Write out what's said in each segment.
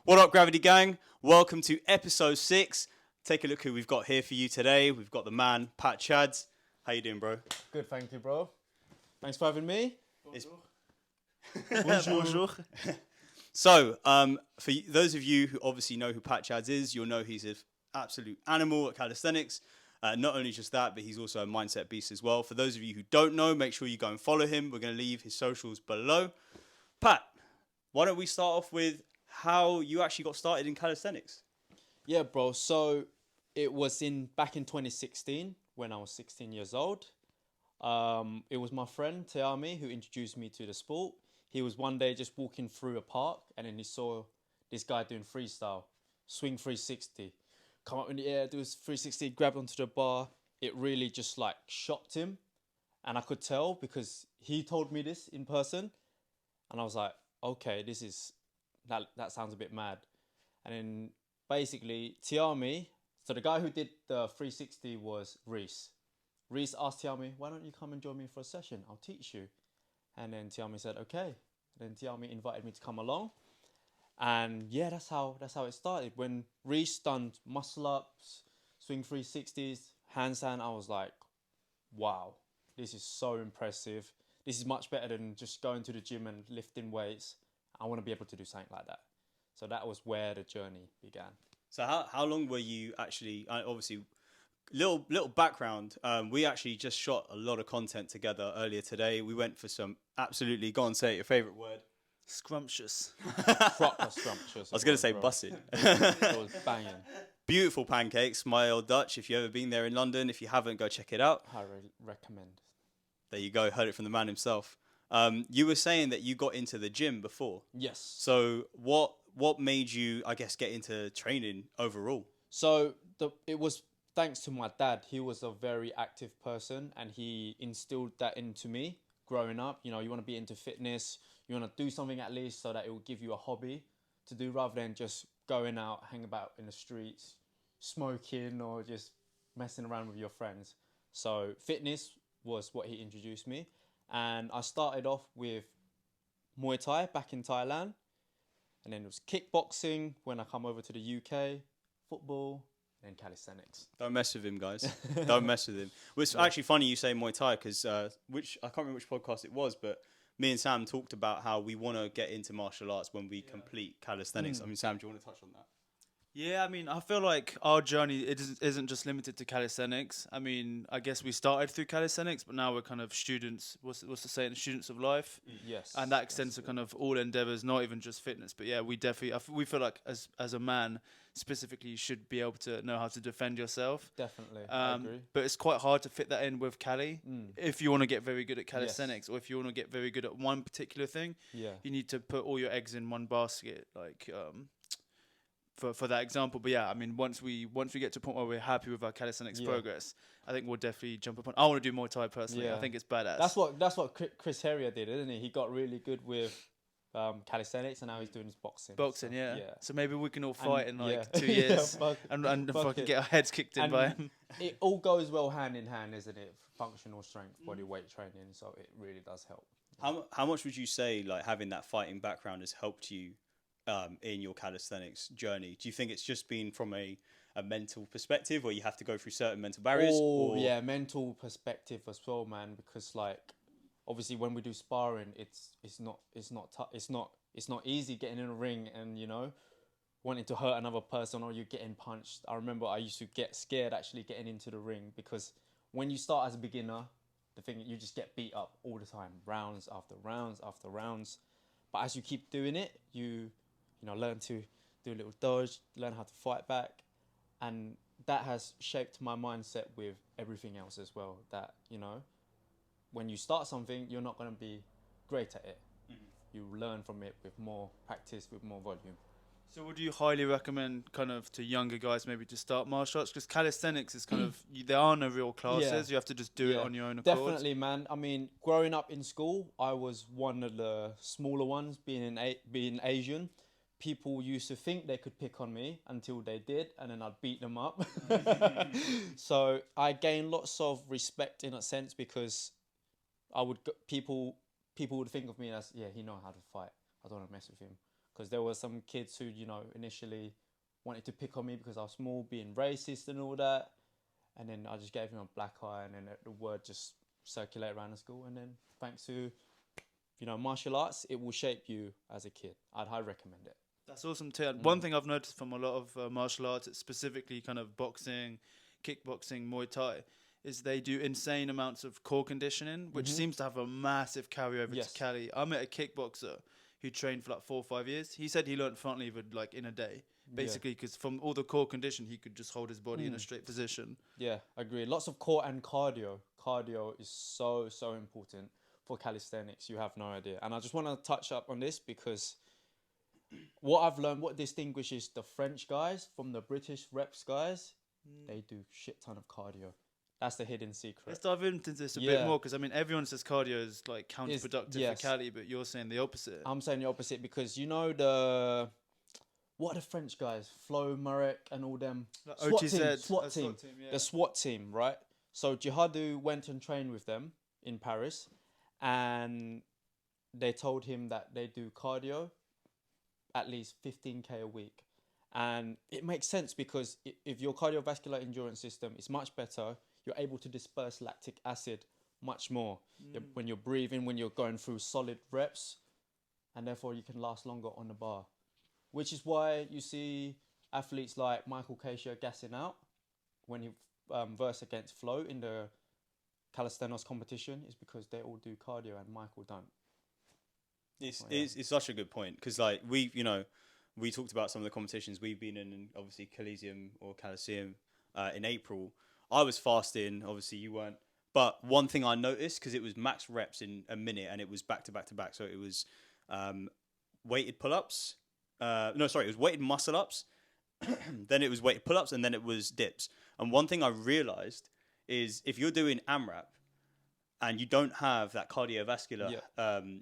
What up, Gravity Gang? Welcome to episode 6. Take a look who we've got here for you today. We've got the man, Pat Chads. How you doing, bro? Good, thank you, bro. Thanks for having me. Bonjour. So, for those of you who obviously know who Pat Chads is, you'll know he's an absolute animal at calisthenics. Not only just that, but he's also a mindset beast as well. For those of you who don't know, make sure you go and follow him. We're going to leave his socials below. Pat, why don't we start off with how you actually got started in calisthenics? Yeah, bro. So it was back in 2016 when I was 16 years old. It was my friend Teami who introduced me to the sport. He was one day just walking through a park and then he saw this guy doing freestyle, swing 360, come up in the air, do his 360, grab onto the bar. It really just like shocked him. And I could tell because he told me this in person. And I was like, okay, that sounds a bit mad. And then basically Tiami, so the guy who did the 360 was Reese. Reese asked Tiami, why don't you come and join me for a session? I'll teach you. And then Tiami said, okay. And then Tiami invited me to come along. And yeah, that's how it started. When Reese done muscle ups, swing 360s, handstand, I was like, wow, this is so impressive. This is much better than just going to the gym and lifting weights. I want to be able to do something like that. So that was where the journey began. So how long were you actually, obviously, little background, we actually just shot a lot of content together earlier today. We went for some absolutely, go on, say it, your favourite word. Scrumptious. Proper scrumptious. I was going to say bussing. It was banging. Beautiful pancakes, my old Dutch. If you've ever been there in London, if you haven't, go check it out. I recommend. There you go, heard it from the man himself. You were saying that you got into the gym before. Yes. So what made you, I guess, get into training overall? So it was thanks to my dad. He was a very active person and he instilled that into me growing up. You know, you want to be into fitness, you want to do something at least so that it will give you a hobby to do rather than just going out, hang about in the streets, smoking or just messing around with your friends. So fitness was what he introduced me. And I started off with Muay Thai back in Thailand. And then it was kickboxing when I come over to the UK, football, and calisthenics. Don't mess with him, guys. Don't mess with him. Well, it's actually funny you say Muay Thai because I can't remember which podcast it was, but me and Sam talked about how we want to get into martial arts when we complete calisthenics. I mean, Sam, do you want to touch on that? Yeah, I mean, I feel like our journey isn't just limited to calisthenics. I mean, I guess we started through calisthenics, but now we're kind of students, what's the saying, students of life. Yes. And that extends to kind of all endeavours, not even just fitness. But yeah, we feel like as a man, specifically, you should be able to know how to defend yourself. Definitely, I agree. But it's quite hard to fit that in with Cali. If you want to get very good at calisthenics or if you want to get very good at one particular thing, you need to put all your eggs in one basket, like... For that example, but yeah, I mean, once we get to a point where we're happy with our calisthenics progress, I think we'll definitely jump upon. I want to do Muay Thai personally. Yeah. I think it's badass. That's what Chris Herrier did, isn't he? He got really good with calisthenics, and now he's doing his boxing. Boxing, so, yeah. So maybe we can all fight in like 2 years and fucking get our heads kicked in by him. It all goes well hand in hand, isn't it? Functional strength, body weight training. So it really does help. How much would you say like having that fighting background has helped you? In your calisthenics journey, do you think it's just been from a mental perspective, or you have to go through certain mental barriers? Yeah, mental perspective as well, man. Because like, obviously, when we do sparring, it's not easy getting in a ring and wanting to hurt another person or you're getting punched. I remember I used to get scared actually getting into the ring because when you start as a beginner, the thing you just get beat up all the time, rounds after rounds after rounds. But as you keep doing it, you learn to do a little dodge, learn how to fight back. And that has shaped my mindset with everything else as well. That, when you start something, you're not going to be great at it. You learn from it with more practice, with more volume. So would you highly recommend kind of to younger guys maybe to start martial arts? Because calisthenics is kind of, there are no real classes. Yeah. You have to just do it on your own accord. Definitely, man. I mean, growing up in school, I was one of the smaller ones, being Asian. People used to think they could pick on me until they did, and then I'd beat them up. So I gained lots of respect in a sense because people would think of me as, he knows how to fight. I don't want to mess with him. because there were some kids who, initially wanted to pick on me because I was small, being racist and all that. And then I just gave him a black eye, and then the word just circulated around the school. And then thanks to, martial arts, it will shape you as a kid. I'd highly recommend it. That's awesome too. One thing I've noticed from a lot of martial arts, specifically kind of boxing, kickboxing, Muay Thai, is they do insane amounts of core conditioning, which seems to have a massive carryover to Cali. I met a kickboxer who trained for like 4 or 5 years. He said he learned front lever like in a day, basically, because from all the core condition, he could just hold his body in a straight position. Yeah, I agree. Lots of core and cardio. Cardio is so important for calisthenics. You have no idea. And I just want to touch up on this because what I've learned, what distinguishes the French guys from the British reps guys, they do shit ton of cardio. That's the hidden secret. Let's dive into this a bit more, because I mean, everyone says cardio is like counterproductive for Cali, but you're saying the opposite. I'm saying the opposite because what are the French guys? Flo, Marek and all them. SWAT team. The SWAT team, right? So Jihadu went and trained with them in Paris, and they told him that they do cardio at least 15k a week. And it makes sense because if your cardiovascular endurance system is much better, you're able to disperse lactic acid much more when you're breathing, when you're going through solid reps, and therefore you can last longer on the bar. Which is why you see athletes like Michael Keisha gassing out when he versed against Flo in the calisthenics competition, is because they all do cardio and Michael don't. It's such a good point, because like we talked about some of the competitions we've been in, obviously Coliseum or Coliseum in April. I was fasting, obviously you weren't. But one thing I noticed, because it was max reps in a minute and it was back to back to back. So it was weighted pull-ups. It was weighted muscle-ups. Then it was weighted pull-ups, and then it was dips. And one thing I realized is if you're doing AMRAP and you don't have that cardiovascular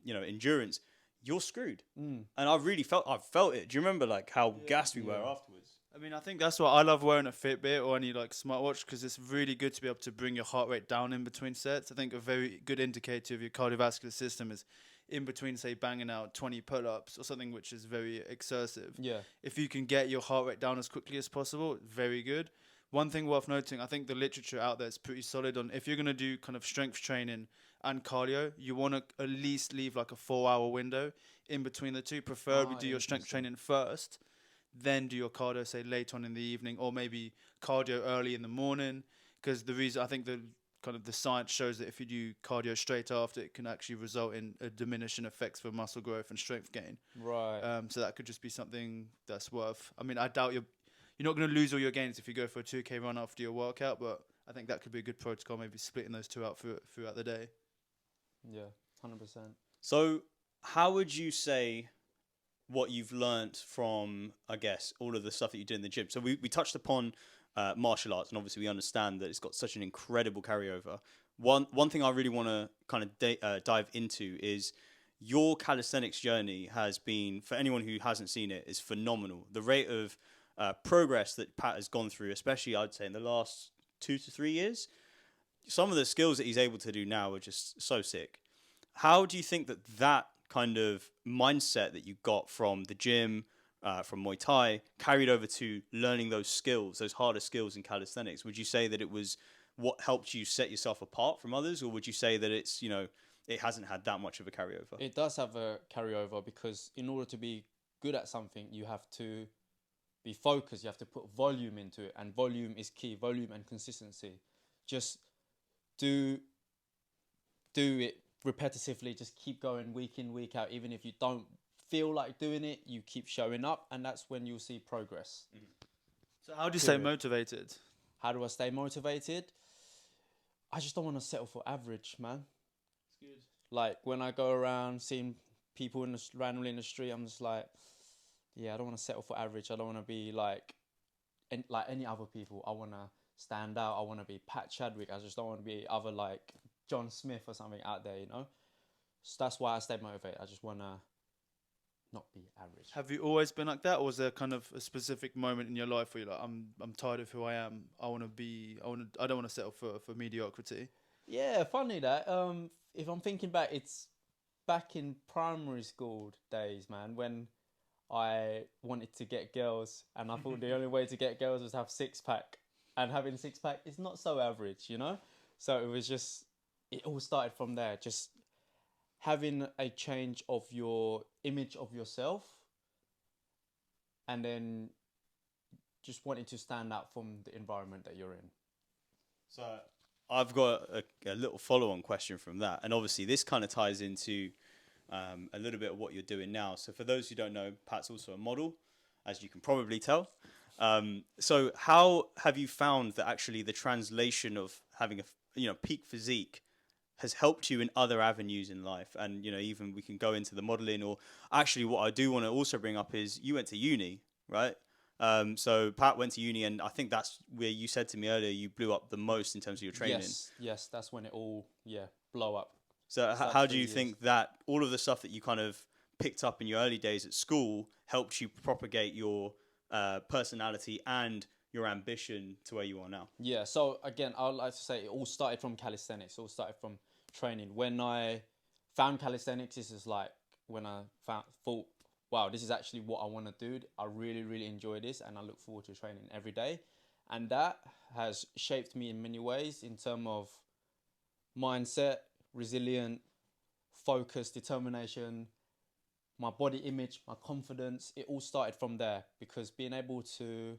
endurance, you're screwed. And I felt it. Do you remember like how gassed we were afterwards? I mean, I think that's why I love wearing a Fitbit or any like smartwatch, because it's really good to be able to bring your heart rate down in between sets. I think a very good indicator of your cardiovascular system is in between, say, banging out 20 pull-ups or something which is very excessive. Yeah. If you can get your heart rate down as quickly as possible, very good. One thing worth noting, I think the literature out there is pretty solid on if you're going to do kind of strength training and cardio, you want to at least leave like a 4-hour window in between the two. Preferably do your strength training first, then do your cardio, say, late on in the evening, or maybe cardio early in the morning. Because the reason, I think the science shows that if you do cardio straight after, it can actually result in a diminishing effects for muscle growth and strength gain. Right. So that could just be something that's worth. I mean, I doubt you're not going to lose all your gains if you go for a 2K run after your workout, but I think that could be a good protocol, maybe splitting those two out throughout the day. Yeah, 100%. So how would you say what you've learnt from, I guess, all of the stuff that you did in the gym? So we touched upon martial arts, and obviously we understand that it's got such an incredible carryover. One thing I really want to kind of dive into is your calisthenics journey has been, for anyone who hasn't seen it, is phenomenal. The rate of progress that Pat has gone through, especially I'd say in the last 2 to 3 years, some of the skills that he's able to do now are just so sick. How do you think that kind of mindset that you got from the gym, from Muay Thai, carried over to learning those skills, those harder skills in calisthenics? Would you say that it was what helped you set yourself apart from others, or would you say that it's, it hasn't had that much of a carryover? It does have a carryover, because in order to be good at something, you have to be focused, you have to put volume into it, and volume is key, volume and consistency. Just do it repetitively, just keep going week in, week out. Even if you don't feel like doing it, you keep showing up, and that's when you'll see progress. So how do you stay motivated? How do I stay motivated? I just don't want to settle for average, man. It's good. Like when I go around seeing people randomly in the street, I'm just like, yeah, I don't want to settle for average. I don't want to be like any other people. I want to stand out. I want to be Pat Chadwick. I just don't want to be other like John Smith or something out there, So that's why I stay motivated. I just want to not be average. Have you always been like that, or was there kind of a specific moment in your life where you're like, I'm tired of who I am. I don't want to settle for mediocrity? Yeah, funny that. If I'm thinking back, it's back in primary school days, man, when I wanted to get girls, and I thought the only way to get girls was to have six pack, and having six pack is not so average, you know. So it was just, it all started from there. Just having a change of your image of yourself, and then just wanting to stand out from the environment that you're in. So I've got a little follow-on question from that, and obviously this kind of ties into a little bit of what you're doing now. So for those who don't know, Pat's also a model, as you can probably tell. So how have you found that actually the translation of having a peak physique has helped you in other avenues in life? And even we can go into the modeling, or actually what I do want to also bring up is you went to uni, right? So Pat went to uni, and I think that's where you said to me earlier you blew up the most in terms of your training. Yes, that's when it all blow up. So how do you think that all of the stuff that you kind of picked up in your early days at school helped you propagate your personality and your ambition to where you are now? Yeah, so again, I would like to say it all started from calisthenics. It all started from training. When I found calisthenics, this is like when I thought, wow, this is actually what I want to do. I really, really enjoy this, and I look forward to training every day. And that has shaped me in many ways in terms of mindset, resilient, focus, determination, my body image, my confidence. It all started from there, because being able to,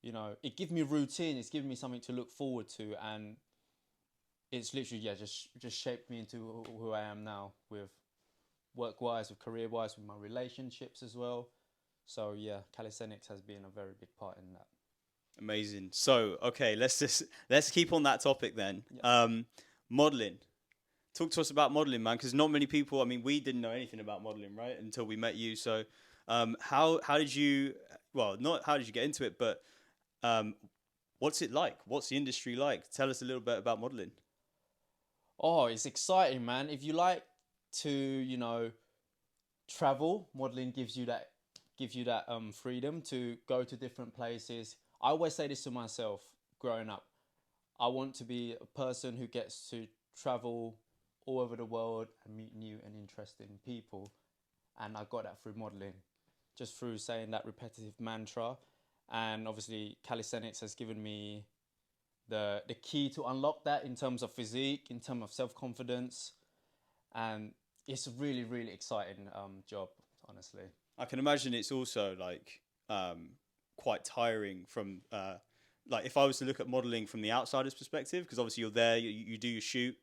it gave me routine. It's given me something to look forward to, and it's literally just shaped me into who I am now, with work-wise, with career-wise, with my relationships as well. So yeah, calisthenics has been a very big part in that. Amazing. So okay, let's keep on that topic then. Yeah. Modeling. Talk to us about modeling, man, because not many people. I mean, we didn't know anything about modeling, right, until we met you. So, how did you? Well, not how did you get into it, but what's it like? What's the industry like? Tell us a little bit about modeling. Oh, it's exciting, man. If you like to, travel, modeling gives you that freedom to go to different places. I always say this to myself growing up. I want to be a person who gets to travel all over the world and meet new and interesting people. And I got that through modeling, just through saying that repetitive mantra. And obviously calisthenics has given me the key to unlock that in terms of physique, in terms of self-confidence. And it's a really, really exciting job, honestly. I can imagine it's also like quite tiring from like if I was to look at modeling from the outsider's perspective, because obviously you're there, you do your shoot.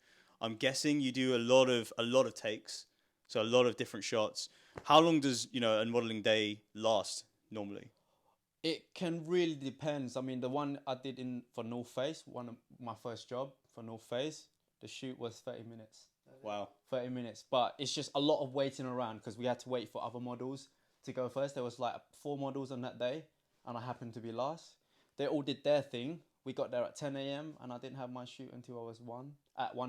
I'm guessing you do a lot of takes, so a lot of different shots. How long does a modeling day last normally? It can really depends. I mean, the one I did for North Face, one of my first job for North Face, the shoot was 30 minutes. Wow. 30 minutes. But it's just a lot of waiting around, because we had to wait for other models to go first. There was like 4 models on that day, and I happened to be last. They all did their thing. We got there at 10 a.m. and I didn't have my shoot until I was 1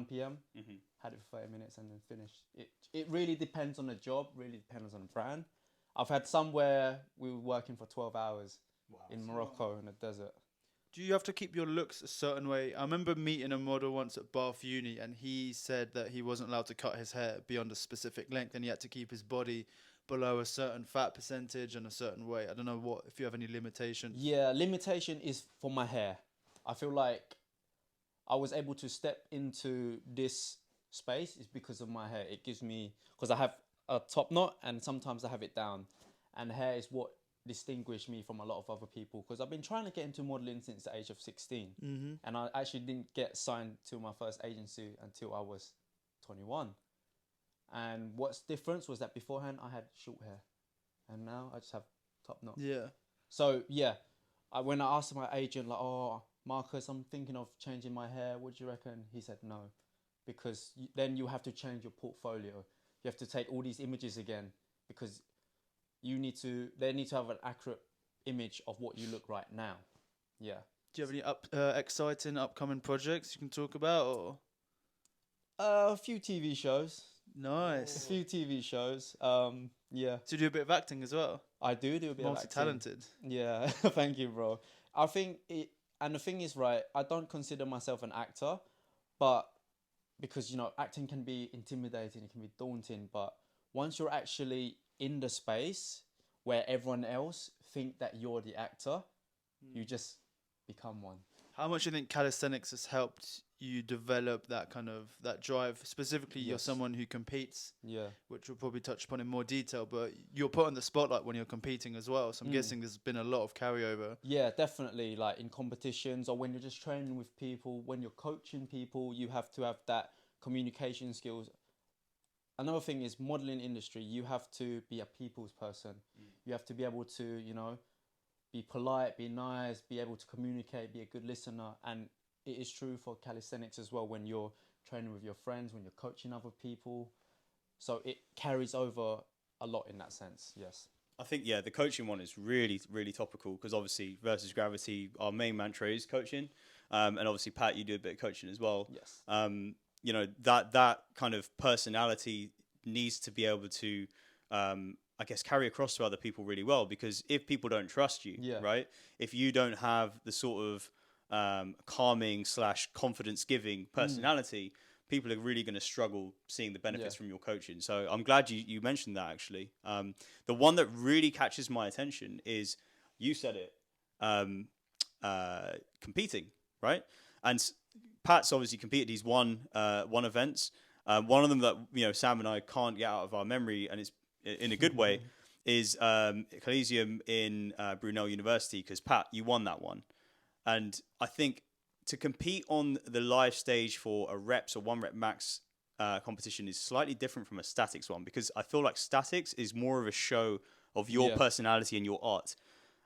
p.m. Mm-hmm. Had it for 30 minutes and then finished. It really depends on the job, really depends on the brand. I've had some where we were working for 12 hours in Morocco in the desert. Do you have to keep your looks a certain way? I remember meeting a model once at Bath Uni, and he said that he wasn't allowed to cut his hair beyond a specific length, and he had to keep his body below a certain fat percentage and a certain weight. I don't know if you have any limitations. Yeah, limitation is for my hair. I feel like I was able to step into this space is because of my hair. It gives me, because I have a top knot and sometimes I have it down, and hair is what distinguished me from a lot of other people, because I've been trying to get into modeling since the age of 16. Mm-hmm. And I actually didn't get signed to my first agency until I was 21. And what's different was that beforehand I had short hair, and now I just have top knot. Yeah. So yeah, when I asked my agent, like, oh, Marcus, I'm thinking of changing my hair, what do you reckon? He said no, because then you have to change your portfolio. You have to take all these images again, because they need to have an accurate image of what you look right now. Yeah. Do you have any exciting upcoming projects you can talk about? Or? A few TV shows. Nice. A few TV shows. Yeah. So you do a bit of acting as well? I do a bit of acting. Multi-talented. Yeah. Thank you, bro. I think and the thing is, right, I don't consider myself an actor, but because, acting can be intimidating, it can be daunting, but once you're actually in the space, where everyone else think that you're the actor. You just become one. How much do you think calisthenics has helped you develop that kind of that drive? Specifically, you're someone who competes, which we'll probably touch upon in more detail, but you're put on the spotlight when you're competing as well. So I'm guessing there's been a lot of carryover. Yeah, definitely. Like in competitions or when you're just training with people, when you're coaching people, you have to have that communication skills. Another thing is modeling industry. You have to be a people's person. You have to be able to, you know, be polite, be nice, be able to communicate, be a good listener. And it is true for calisthenics as well when you're training with your friends, when you're coaching other people. So it carries over a lot in that sense, yes. I think, yeah, the coaching one is really, really topical because obviously versus gravity, our main mantra is coaching. And obviously, Pat, you do a bit of coaching as well. Yes. You know, that kind of personality needs to be able to, I guess, carry across to other people really well, because if people don't trust you, right? If you don't have the sort of calming / confidence giving personality, people are really going to struggle seeing the benefits from your coaching. So I'm glad you mentioned that, actually. The one that really catches my attention is, you said it, competing, right? And Pat's obviously competed. He's won events. One of them that, you know, Sam and I can't get out of our memory, and it's in a good way, is Coliseum in Brunel University, because Pat, you won that one. And I think to compete on the live stage for a reps or 1 rep max competition is slightly different from a statics one, because I feel like statics is more of a show of your personality and your art.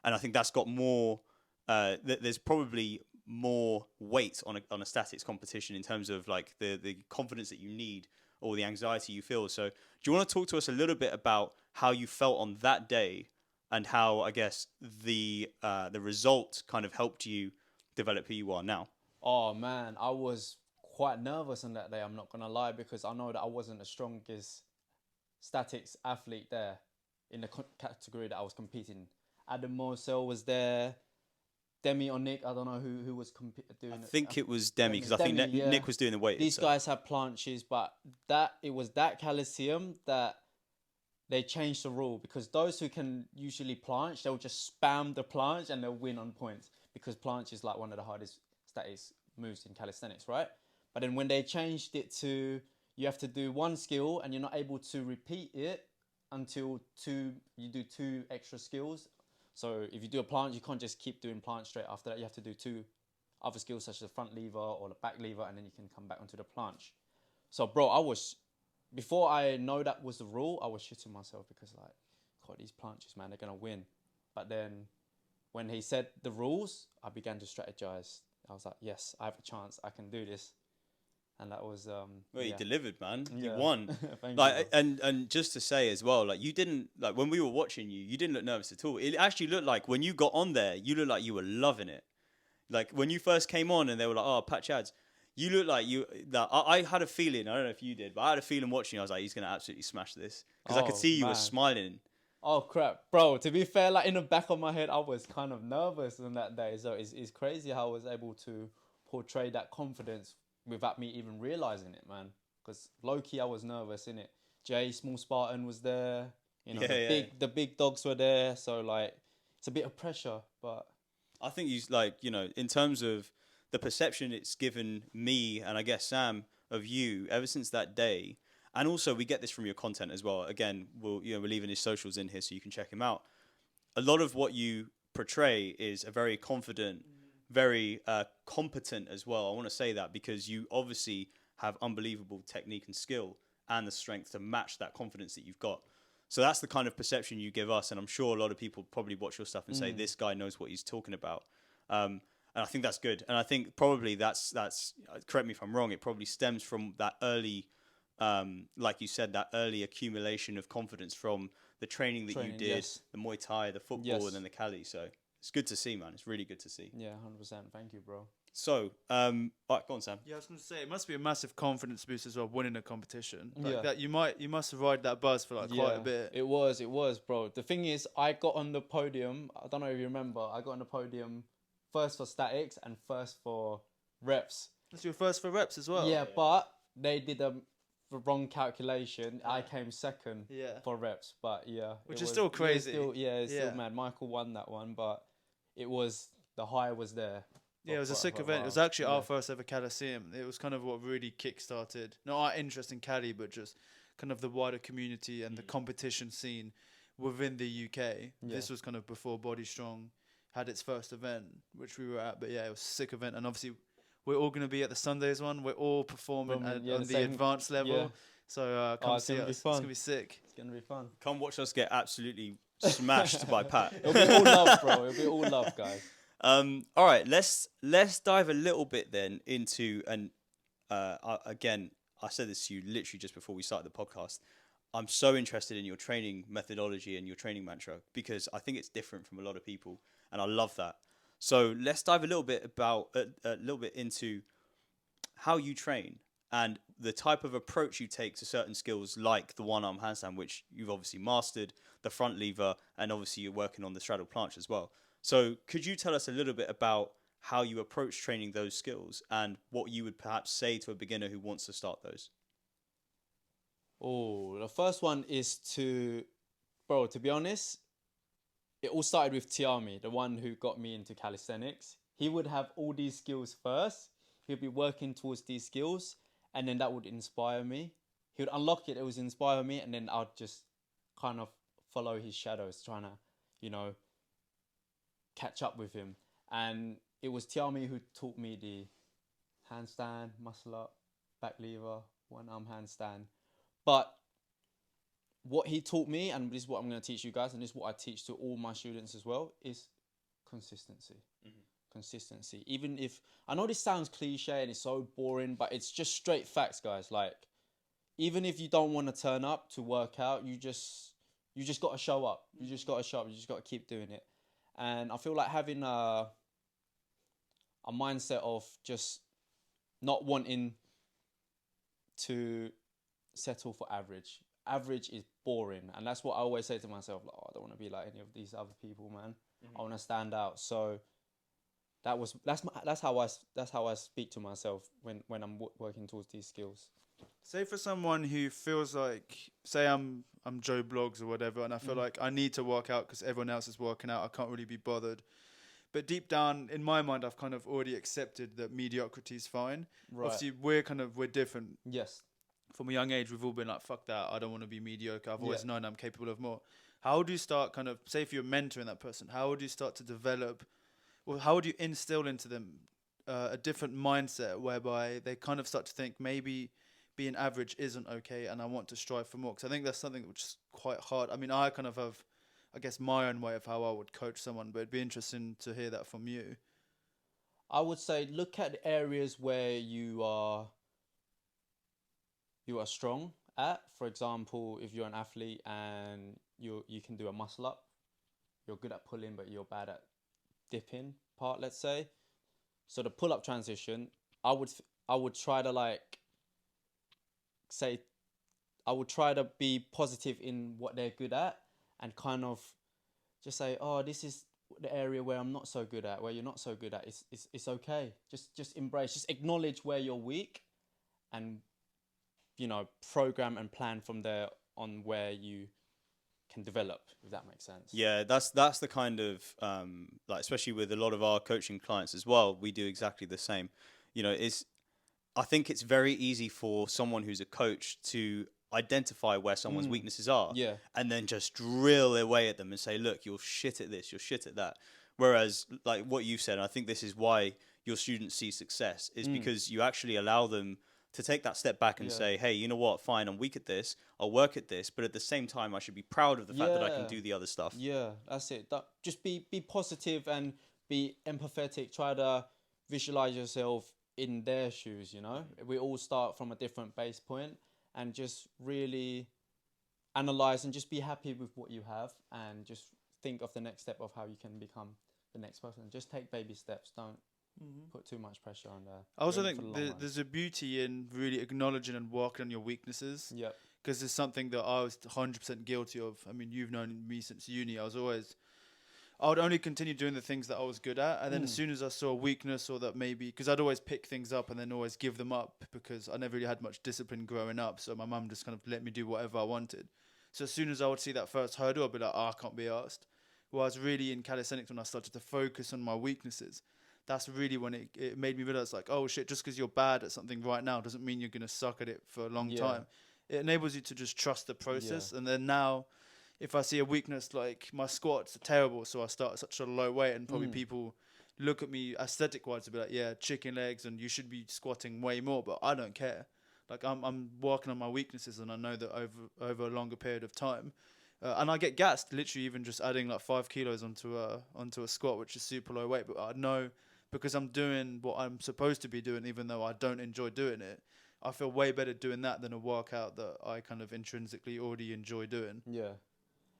And I think that's got more, there's probably more weight on a statics competition in terms of like the confidence that you need or the anxiety you feel. So do you want to talk to us a little bit about how you felt on that day and how, I guess, the result kind of helped you develop who you are now? Oh man, I was quite nervous on that day, I'm not gonna lie, because I know that I wasn't the strongest statics athlete there in the category that I was competing. Adam Mosel was there, Demi or Nick, I don't know who was doing it. I think it was Demi, because I think Nick was doing the weight. These guys had planches, but it was that Coliseum that they changed the rule, because those who can usually planche, they'll just spam the planche and they'll win on points, because planche is like one of the hardest statics moves in calisthenics, right? But then when they changed it to you have to do one skill and you're not able to repeat it until you do 2 extra skills. So if you do a planche, you can't just keep doing planche straight after that. You have to do 2 other skills, such as the front lever or the back lever, and then you can come back onto the planche. So, bro, before I know that was the rule, I was shitting myself, because like, God, these planches, man, they're gonna win. But then when he said the rules, I began to strategize. I was like, yes, I have a chance. I can do this. And that was you delivered, man. Yeah. You won. Thank like you, and just to say as well, like, you didn't, like, when we were watching you didn't look nervous at all. It actually looked like when you got on there, you looked like you were loving it. Like when you first came on and they were like, oh, Pat Chads, you looked like I had a feeling, I don't know if you did, but I had a feeling watching you, I was like, he's gonna absolutely smash this, because I could see you were smiling. Oh crap, bro, to be fair, like in the back of my head, I was kind of nervous on that day. So it's crazy how I was able to portray that confidence without me even realizing it, man. Because low-key, I was nervous, innit? Jay, Small Spartan was there. You know, the big dogs were there. So, like, it's a bit of pressure, but... I think you, like, you know, in terms of the perception it's given me, and I guess Sam, of you, ever since that day, and also we get this from your content as well. Again, we're leaving his socials in here so you can check him out. A lot of what you portray is a very confident, very competent as well. I want to say that because you obviously have unbelievable technique and skill and the strength to match that confidence that you've got. So that's the kind of perception you give us, and I'm sure a lot of people probably watch your stuff and say, this guy knows what he's talking about. And I think that's good. And I think probably that's correct me if I'm wrong, it probably stems from that early, like you said, that early accumulation of confidence from the training that you did, the Muay Thai, the football, and then the Cali. So it's good to see, man. It's really good to see. Yeah, 100%. Thank you, bro. So, right, go on, Sam. Yeah, I was going to say, it must be a massive confidence boost as well, winning a competition. Like that, you must have ride that buzz for like quite a bit. It was, bro. The thing is, I got on the podium. I don't know if you remember. I got on the podium first for statics and first for reps. That's your first for reps as well. Yeah, but they did the wrong calculation, I came second for reps. But which is still crazy. It's still mad. Michael won that one, but the high was there. Yeah, it was a sick event. It was actually our first ever Calisthenics. It was kind of what really kick-started, not our interest in Cali, but just kind of the wider community and the competition scene within the UK. Yeah. This was kind of before Body Strong had its first event, which we were at. But yeah, it was a sick event. And obviously, we're all going to be at the Sundays one. We're all performing on the advanced level. Yeah. So come see us. It's going to be sick. It's going to be fun. Come watch us get absolutely smashed by Pat. It'll be all love, bro. It'll be all love, guys. All right, let's dive a little bit then into, and again, I said this to you literally just before we started the podcast. I'm so interested in your training methodology and your training mantra because I think it's different from a lot of people, and I love that. So let's dive a little bit into how you train and the type of approach you take to certain skills, like the one-arm handstand, which you've obviously mastered, the front lever, and obviously you're working on the straddle planche as well. So could you tell us a little bit about how you approach training those skills and what you would perhaps say to a beginner who wants to start those? Oh, the first one is to be honest, it all started with Tiami, the one who got me into calisthenics. He would have all these skills first. He would be working towards these skills, and then that would inspire me. He would unlock it, it would inspire me, and then I'd just kind of follow his shadows, trying to, catch up with him. And it was Tiami who taught me the handstand, muscle up, back lever, one arm handstand. But what he taught me, and this is what I'm going to teach you guys, and this is what I teach to all my students as well, is consistency. Mm-hmm. Consistency. Even if, I know this sounds cliche and it's so boring, but it's just straight facts, guys. Like, even if you don't want to turn up to work out, you just got to show up. You just got to show up. You just got to keep doing it. And I feel like having a mindset of just not wanting to settle for average. Average is boring, and that's what I always say to myself. Like, I don't want to be like any of these other people, man. Mm-hmm. I want to stand out. So that's how I speak to myself when I'm working towards these skills. Say for someone who feels like, say I'm Joe Blogs or whatever, and I feel like I need to work out because everyone else is working out. I can't really be bothered. But deep down in my mind, I've kind of already accepted that mediocrity is fine. Right. Obviously, we're different. Yes. From a young age, we've all been like, fuck that. I don't want to be mediocre. I've always known I'm capable of more. How do you start kind of, say if you're mentoring that person, how would you start to develop, or how would you instill into them a different mindset whereby they kind of start to think maybe being average isn't okay and I want to strive for more? Because I think that's something which is quite hard. I mean, I kind of have, I guess, my own way of how I would coach someone, but it'd be interesting to hear that from you. I would say look at the areas where you are strong at. For example, if you're an athlete and you can do a muscle up, you're good at pulling, but you're bad at dipping part, let's say. So the pull up transition, I would try to I would try to be positive in what they're good at and kind of just say, oh, this is the area where I'm not so good at, where you're not so good at. It's okay. Just embrace, just acknowledge where you're weak and, program and plan from there on where you can develop, if that makes sense. Yeah, that's the kind of, especially with a lot of our coaching clients as well, we do exactly the same. I think it's very easy for someone who's a coach to identify where someone's weaknesses are, and then just drill away at them and say, look, you're shit at this, you're shit at that. Whereas, like what you said, and I think this is why your students see success, is because you actually allow them to take that step back and say, hey, you know what, fine, I'm weak at this, I'll work at this, but at the same time, I should be proud of the fact that I can do the other stuff. Yeah, that's it. Just be positive and be empathetic. Try to visualize yourself in their shoes, We all start from a different base point, and just really analyze and just be happy with what you have and just think of the next step of how you can become the next person. Just take baby steps. Don't put too much pressure on there. I also think there's a beauty in really acknowledging and working on your weaknesses. Yeah. Because it's something that I was 100% guilty of. I mean, you've known me since uni. I was always I would only continue doing the things that I was good at. And then as soon as I saw a weakness or that maybe, because I'd always pick things up and then always give them up because I never really had much discipline growing up. So my mum just kind of let me do whatever I wanted. So as soon as I would see that first hurdle, I'd be like, oh, I can't be asked. Whereas really in calisthenics, when I started to focus on my weaknesses, that's really when it made me realize like, oh shit, just because you're bad at something right now doesn't mean you're going to suck at it for a long time. It enables you to just trust the process. And then now, if I see a weakness, like my squats are terrible, so I start at such a low weight, and probably people look at me aesthetic wise to be like, yeah, chicken legs, and you should be squatting way more, but I don't care. Like I'm working on my weaknesses, and I know that over a longer period of time, and I get gassed literally even just adding like 5 kilos onto a squat, which is super low weight, but I know because I'm doing what I'm supposed to be doing, even though I don't enjoy doing it. I feel way better doing that than a workout that I kind of intrinsically already enjoy doing. Yeah.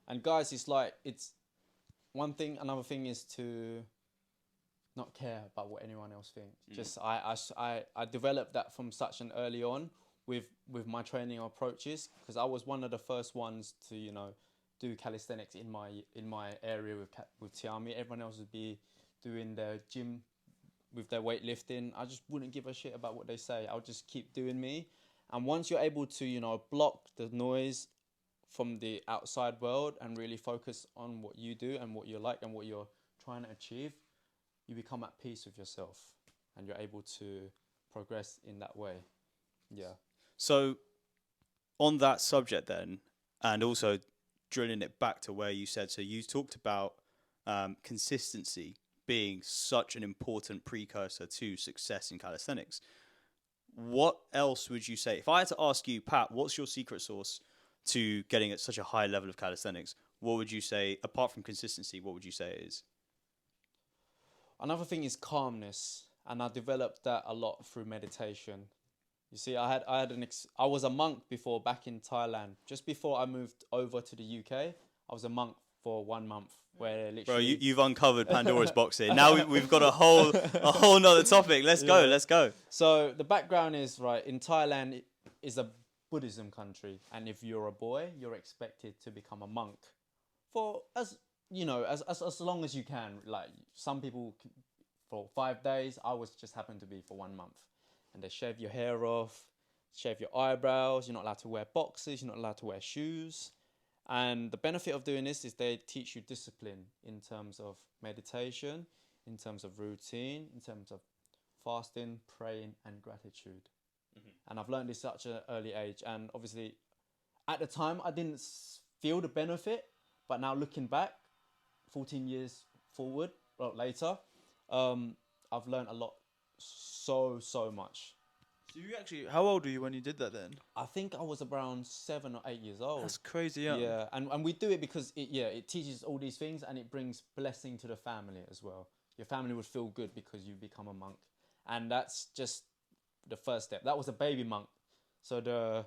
And guys, it's like, it's one thing. Another thing is to not care about what anyone else thinks. Just I developed that from such an early on with my training approaches, because I was one of the first ones to, you know, do calisthenics in my area with Tiami. Everyone else would be doing their gym with their weightlifting. I just wouldn't give a shit about what they say. I'll just keep doing me. And once you're able to, you know, block the noise from the outside world and really focus on what you do and what you like and what you're trying to achieve, you become at peace with yourself and you're able to progress in that way. Yeah. So on that subject then, and also drilling it back to where you said, so you talked about consistency being such an important precursor to success in calisthenics. What else would you say? If I had to ask you, Pat, what's your secret sauce to getting at such a high level of calisthenics? What would you say, apart from consistency, what would you say it is? Another thing is calmness, and I developed that a lot through meditation. You see, I was a monk before, back in Thailand. Just before I moved over to the UK, I was a monk for 1 month, where literally... Bro, you've uncovered Pandora's box here. Now we've got a whole nother topic. Let's go. So the background is, right, in Thailand, it is a Buddhism country, and if you're a boy, you're expected to become a monk for as long as you can. Like some people for 5 days, I was just happened to be for 1 month, and they shave your hair off, shave your eyebrows. You're not allowed to wear boxes. You're not allowed to wear shoes. And the benefit of doing this is they teach you discipline in terms of meditation, in terms of routine, in terms of fasting, praying, and gratitude. And I've learned this at such an early age. And obviously, at the time, I didn't feel the benefit. But now looking back, 14 years forward, later, I've learned a lot, so much. So you actually, how old were you when you did that then? I think I was around 7 or 8 years old. That's crazy young. Yeah, and we do it because it teaches all these things, and it brings blessing to the family as well. Your family would feel good because you become a monk. And that's just the first step. That was a baby monk, so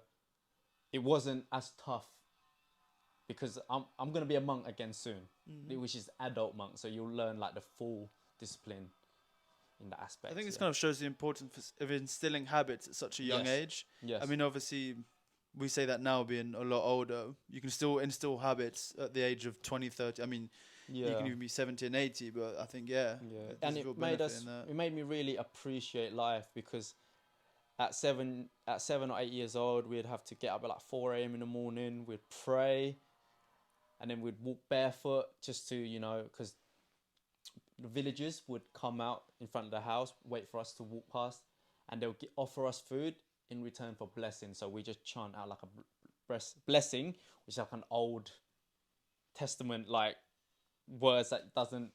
it wasn't as tough, because I'm gonna be a monk again soon, which is adult monk. So you'll learn like the full discipline in that aspect. I think this kind of shows the importance of instilling habits at such a young age. Yes. I mean, obviously, we say that now being a lot older, you can still instill habits at the age of 20, 30. I mean, you can even be 70 and 80, but I think, and it made me really appreciate life, because at 7 or 8 years old, we'd have to get up at like 4 a.m. in the morning, we'd pray, and then we'd walk barefoot just to, because the villagers would come out in front of the house, wait for us to walk past, and they'll offer us food in return for blessing. So we just chant out like a blessing, which is like an Old Testament, like words that doesn't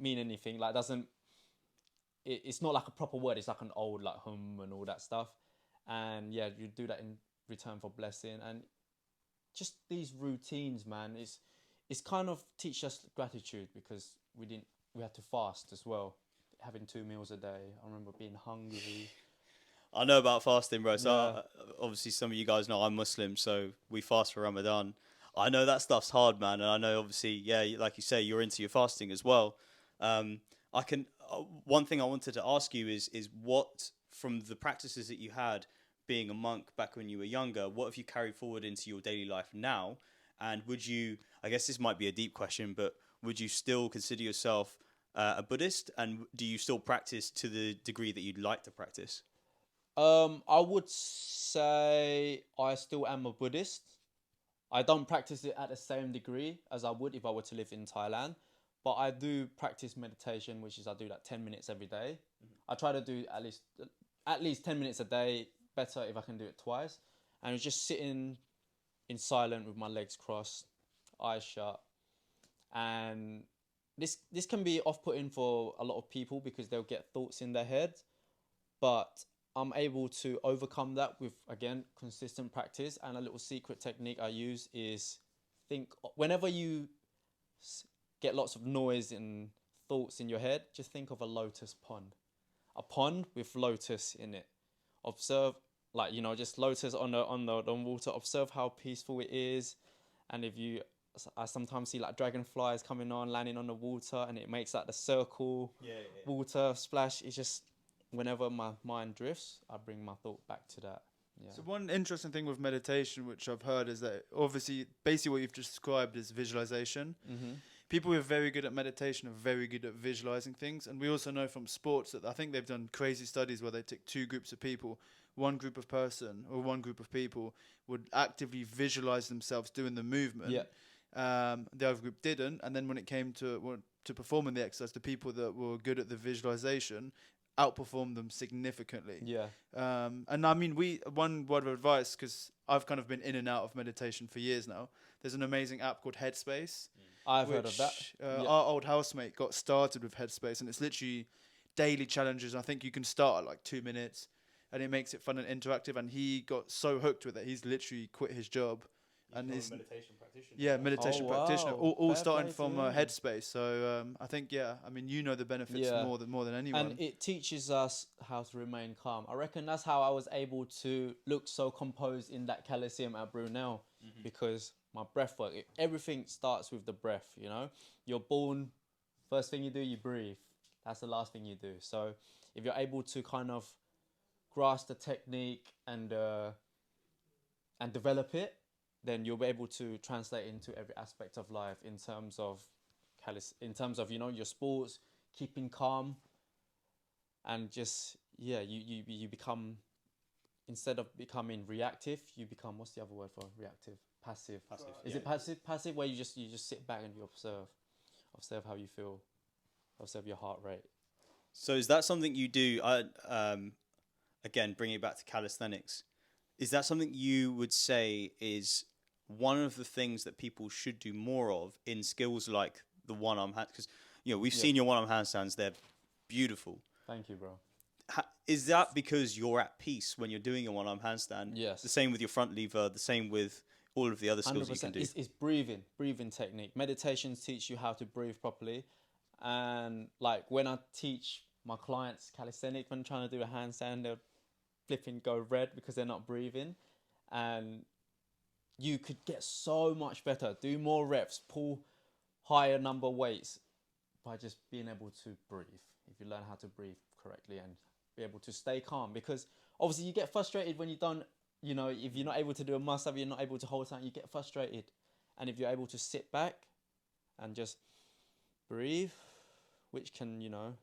mean anything. Like it's not like a proper word. It's like an old like hum and all that stuff. And you do that in return for blessing. And just these routines, man, it's kind of teach us gratitude, because we had to fast as well, having 2 meals a day. I remember being hungry. I know about fasting, bro. So obviously some of you guys know I'm Muslim, so we fast for Ramadan. I know that stuff's hard, man. And I know obviously, like you say, you're into your fasting as well. One thing I wanted to ask you is what, from the practices that you had being a monk back when you were younger, what have you carried forward into your daily life now? And would you, I guess this might be a deep question, but would you still consider yourself a Buddhist? And do you still practice to the degree that you'd like to practice? I would say I still am a Buddhist. I don't practice it at the same degree as I would if I were to live in Thailand. But I do practice meditation, which is I do like 10 minutes every day. I try to do at least 10 minutes a day, better if I can do it twice. And it's just sitting in silent with my legs crossed, eyes shut. And this can be off-putting for a lot of people because they'll get thoughts in their head. But I'm able to overcome that with, again, consistent practice. And a little secret technique I use is think whenever you get lots of noise and thoughts in your head, just think of a lotus pond. A pond with lotus in it. Observe, like, you know, just lotus on the water. Observe how peaceful it is. And I sometimes see like dragonflies coming on, landing on the water, and it makes like the circle, water splash. It's just, whenever my mind drifts, I bring my thought back to that. Yeah. So one interesting thing with meditation, which I've heard, is that obviously, basically what you've just described is visualization. Mm-hmm. People who are very good at meditation are very good at visualizing things. And we also know from sports that I think they've done crazy studies where they took two groups of people. One group of people would actively visualize themselves doing the movement. Yeah. The other group didn't. And then when it came to performing the exercise, the people that were good at the visualization outperformed them significantly. Yeah. And I mean, one word of advice, because I've kind of been in and out of meditation for years now. There's an amazing app called Headspace. I've heard of that. Our old housemate got started with Headspace, and it's literally daily challenges. I think you can start at like 2 minutes, and it makes it fun and interactive. And he got so hooked with it, he's literally quit his job. And he's meditation practitioner. Yeah, meditation Oh, wow. practitioner. All Fair starting play from to him. Headspace. So I think, I mean, you know the benefits more than anyone. And it teaches us how to remain calm. I reckon that's how I was able to look so composed in that Coliseum at Brunel, because my breath work, everything starts with the breath, you know? You're born, first thing you do, you breathe. That's the last thing you do. So if you're able to kind of grasp the technique and develop it, then you'll be able to translate into every aspect of life in terms of you know, your sports, keeping calm, and just you become, instead of becoming reactive, you become, what's the other word for reactive? Passive. Is it passive? Passive, where you just sit back and you observe how you feel, observe your heart rate. So is that something you do? Again, bringing it back to calisthenics, is that something you would say is one of the things that people should do more of in skills like the one-arm hand? Because, you know, we've seen your one-arm handstands; they're beautiful. Thank you, bro. Is that because you're at peace when you're doing a one-arm handstand? Yes. The same with your front lever. The same with all of the other skills 100%. you can do. It's breathing technique. Meditations teach you how to breathe properly, and like when I teach my clients calisthenics, when trying to do a handstand, they're flipping go red because they're not breathing, and you could get so much better. Do more reps, pull higher number weights by just being able to breathe. If you learn how to breathe correctly and be able to stay calm, because obviously you get frustrated when you don't, you know, if you're not able to do a muscle up, you're not able to hold something, you get frustrated. And if you're able to sit back and just breathe, which can, you know,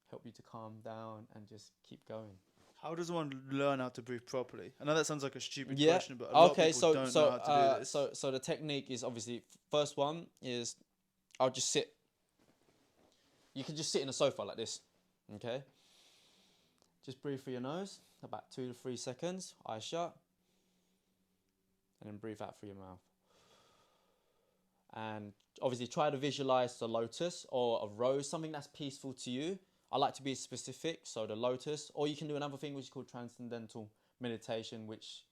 help you to calm down and just keep going. How does one learn how to breathe properly? I know that sounds like a stupid question, but a lot of people don't know how to do this. So the technique is obviously, first one is, I'll just sit. You can just sit in a sofa like this, okay? Just breathe through your nose, about 2 to 3 seconds, eyes shut, and then breathe out through your mouth. And obviously try to visualize the lotus or a rose, something that's peaceful to you. I like to be specific, so the lotus, or you can do another thing which is called transcendental meditation, which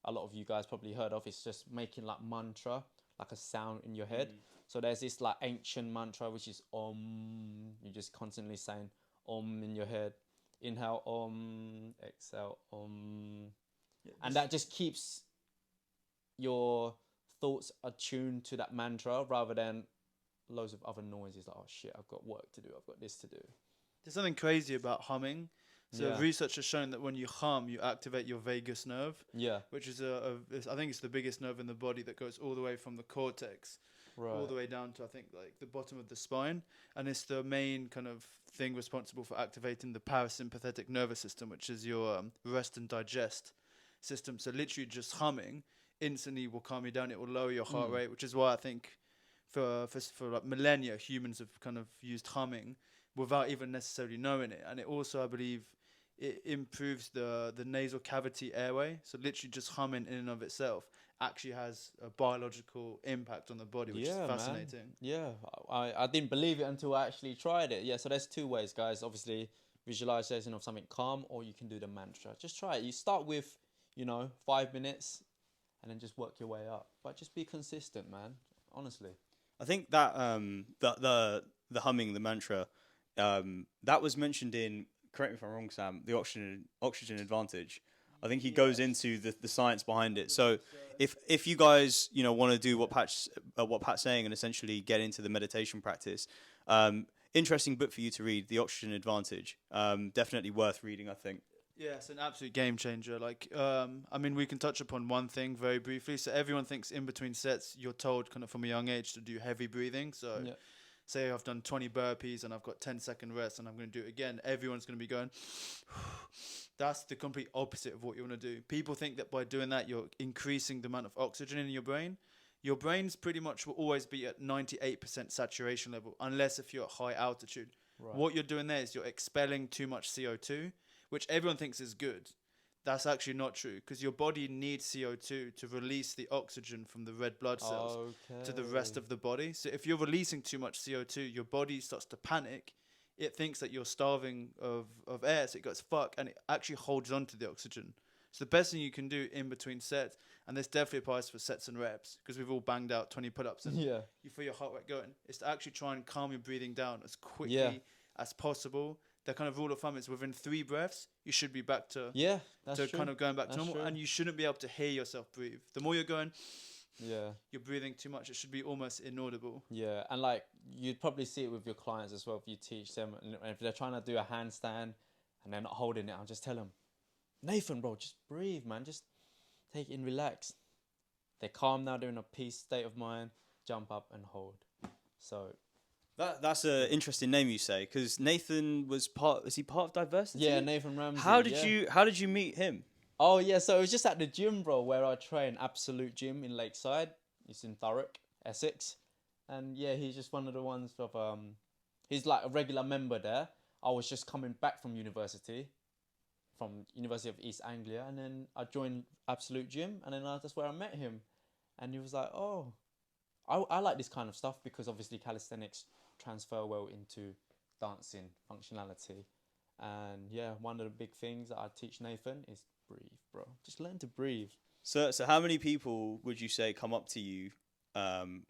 a lot of you guys probably heard of. It's just making like mantra, like a sound in your head. So there's this like ancient mantra, which is Om. You're just constantly saying Om in your head. Inhale Om, exhale Om. And that just keeps your thoughts attuned to that mantra rather than loads of other noises like, oh shit, I've got work to do, I've got this to do. There's something crazy about humming. So research has shown that when you hum, you activate your vagus nerve. Yeah. Which is I think it's the biggest nerve in the body that goes all the way from the cortex all the way down to, I think, like the bottom of the spine. And it's the main kind of thing responsible for activating the parasympathetic nervous system, which is your rest and digest system. So literally just humming instantly will calm you down. It will lower your heart rate, which is why I think for like millennia, humans have kind of used humming without even necessarily knowing it. And it also, I believe, it improves the nasal cavity airway. So literally just humming in and of itself actually has a biological impact on the body, which is fascinating. Man. Yeah, I didn't believe it until I actually tried it. Yeah, so there's two ways, guys. Obviously, visualization of something calm, or you can do the mantra. Just try it. You start with, 5 minutes, and then just work your way up. But just be consistent, man. Honestly. I think that the humming, the mantra, that was mentioned in, correct me if I'm wrong, Sam, the oxygen advantage. I think he goes into the science behind it. So if you guys want to do what Pat's saying and essentially get into the meditation practice, interesting book for you to read, The Oxygen Advantage. Definitely worth reading, I think. Yeah, it's an absolute game changer. Like, I mean, we can touch upon one thing very briefly. So everyone thinks in between sets, you're told kind of from a young age to do heavy breathing. So say I've done 20 burpees and I've got 10-second rest and I'm going to do it again. Everyone's going to be going... That's the complete opposite of what you want to do. People think that by doing that, you're increasing the amount of oxygen in your brain. Your brain's pretty much will always be at 98% saturation level, unless if you're at high altitude. Right. What you're doing there is you're expelling too much CO2, which everyone thinks is good. That's actually not true, because your body needs CO2 to release the oxygen from the red blood cells to the rest of the body. So if you're releasing too much CO2, your body starts to panic. It thinks that you're starving of air, so it goes fuck, and it actually holds on to the oxygen. So the best thing you can do in between sets, and this definitely applies for sets and reps, because we've all banged out 20 pull-ups and you feel your heart rate going, is to actually try and calm your breathing down as quickly as possible. The kind of rule of thumb is within 3 breaths, you should be back to kind of going back to normal, and you shouldn't be able to hear yourself breathe. The more you're going... you're breathing too much. It should be almost inaudible. Yeah, and like you'd probably see it with your clients as well if you teach them. And if they're trying to do a handstand and they're not holding it, I'll just tell them, Nathan, bro, just breathe, man. Just take it in, relax. They're calm now. They're in a peace state of mind. Jump up and hold. So that's an interesting name you say, because Nathan was he part of Diversity? Yeah, Nathan Ramsey. How did you meet him? Oh, yeah, so it was just at the gym, bro, where I train, Absolute Gym in Lakeside. It's in Thurrock, Essex. And, yeah, he's just one of the ones of... he's like a regular member there. I was just coming back from University of East Anglia, and then I joined Absolute Gym, and then that's where I met him. And he was like, oh, I like this kind of stuff, because obviously calisthenics transfer well into dancing functionality. And, yeah, one of the big things that I teach Nathan is... breathe, bro. Just learn to breathe. So how many people would you say come up to you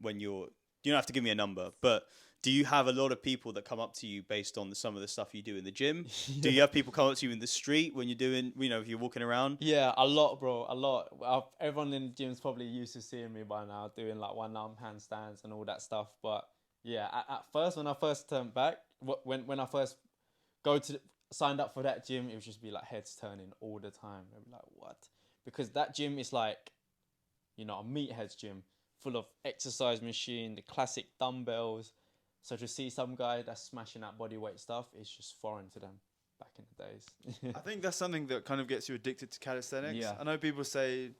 when you're... You don't have to give me a number, but do you have a lot of people that come up to you based on some of the stuff you do in the gym? Do you have people come up to you in the street when you're doing, if you're walking around? Yeah, a lot, bro. A lot. Everyone in the gym's probably used to seeing me by now doing like one-arm handstands and all that stuff. But yeah, at first, when I first turned back, when I first signed up for that gym, it would just be like heads turning all the time. I'd be like, what? Because that gym is like, a meathead's gym full of exercise machine, the classic dumbbells. So to see some guy that's smashing that bodyweight stuff, it's just foreign to them back in the days. I think that's something that kind of gets you addicted to calisthenics. Yeah. I know people say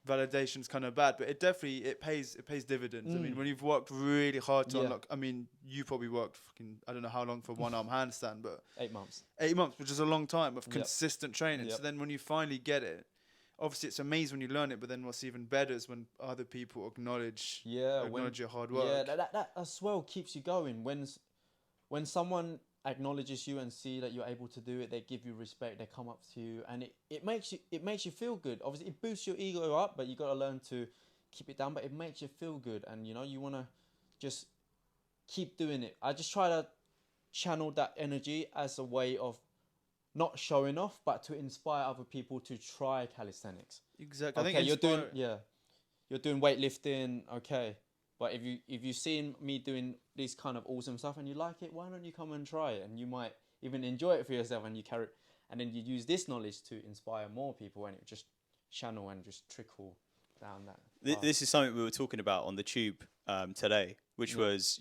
validation's kind of bad, but it definitely pays dividends. I mean, when you've worked really hard to unlock, I mean, you probably worked I don't know how long for one-arm handstand, but 8 months. 8 months, which is a long time of consistent training. So then when you finally get it, obviously it's amazing when you learn it, but then what's even better is when other people acknowledge your hard work. Yeah, that as well keeps you going. When someone acknowledges you and see that you're able to do it, they give you respect, they come up to you, and it makes you feel good. Obviously it boosts your ego up, but you got to learn to keep it down, but it makes you feel good, and you want to just keep doing it. I just try to channel that energy as a way of not showing off, but to inspire other people to try calisthenics. Exactly. Okay, you're doing weightlifting, okay. But if you've seen me doing this kind of awesome stuff and you like it, why don't you come and try it? And you might even enjoy it for yourself, and and then you use this knowledge to inspire more people, and it just channel and just trickle down that. This is something we were talking about on the tube today, which was,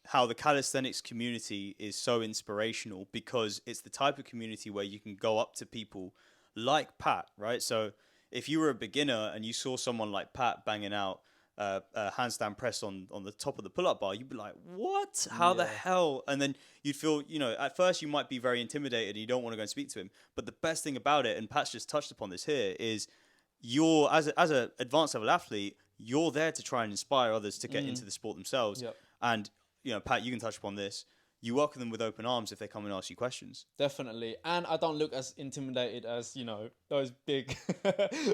how the calisthenics community is so inspirational because it's the type of community where you can go up to people like Pat, right? So if you were a beginner and you saw someone like Pat banging out a handstand press on the top of the pull-up bar, you'd be like, what? How the hell? And then you'd feel, at first you might be very intimidated and you don't want to go and speak to him. But the best thing about it, and Pat's just touched upon this here, is you're, as an advanced level athlete, you're there to try and inspire others to get into the sport themselves. Yep. And, Pat, you can touch upon this. You welcome them with open arms if they come and ask you questions. Definitely. And I don't look as intimidated as, those big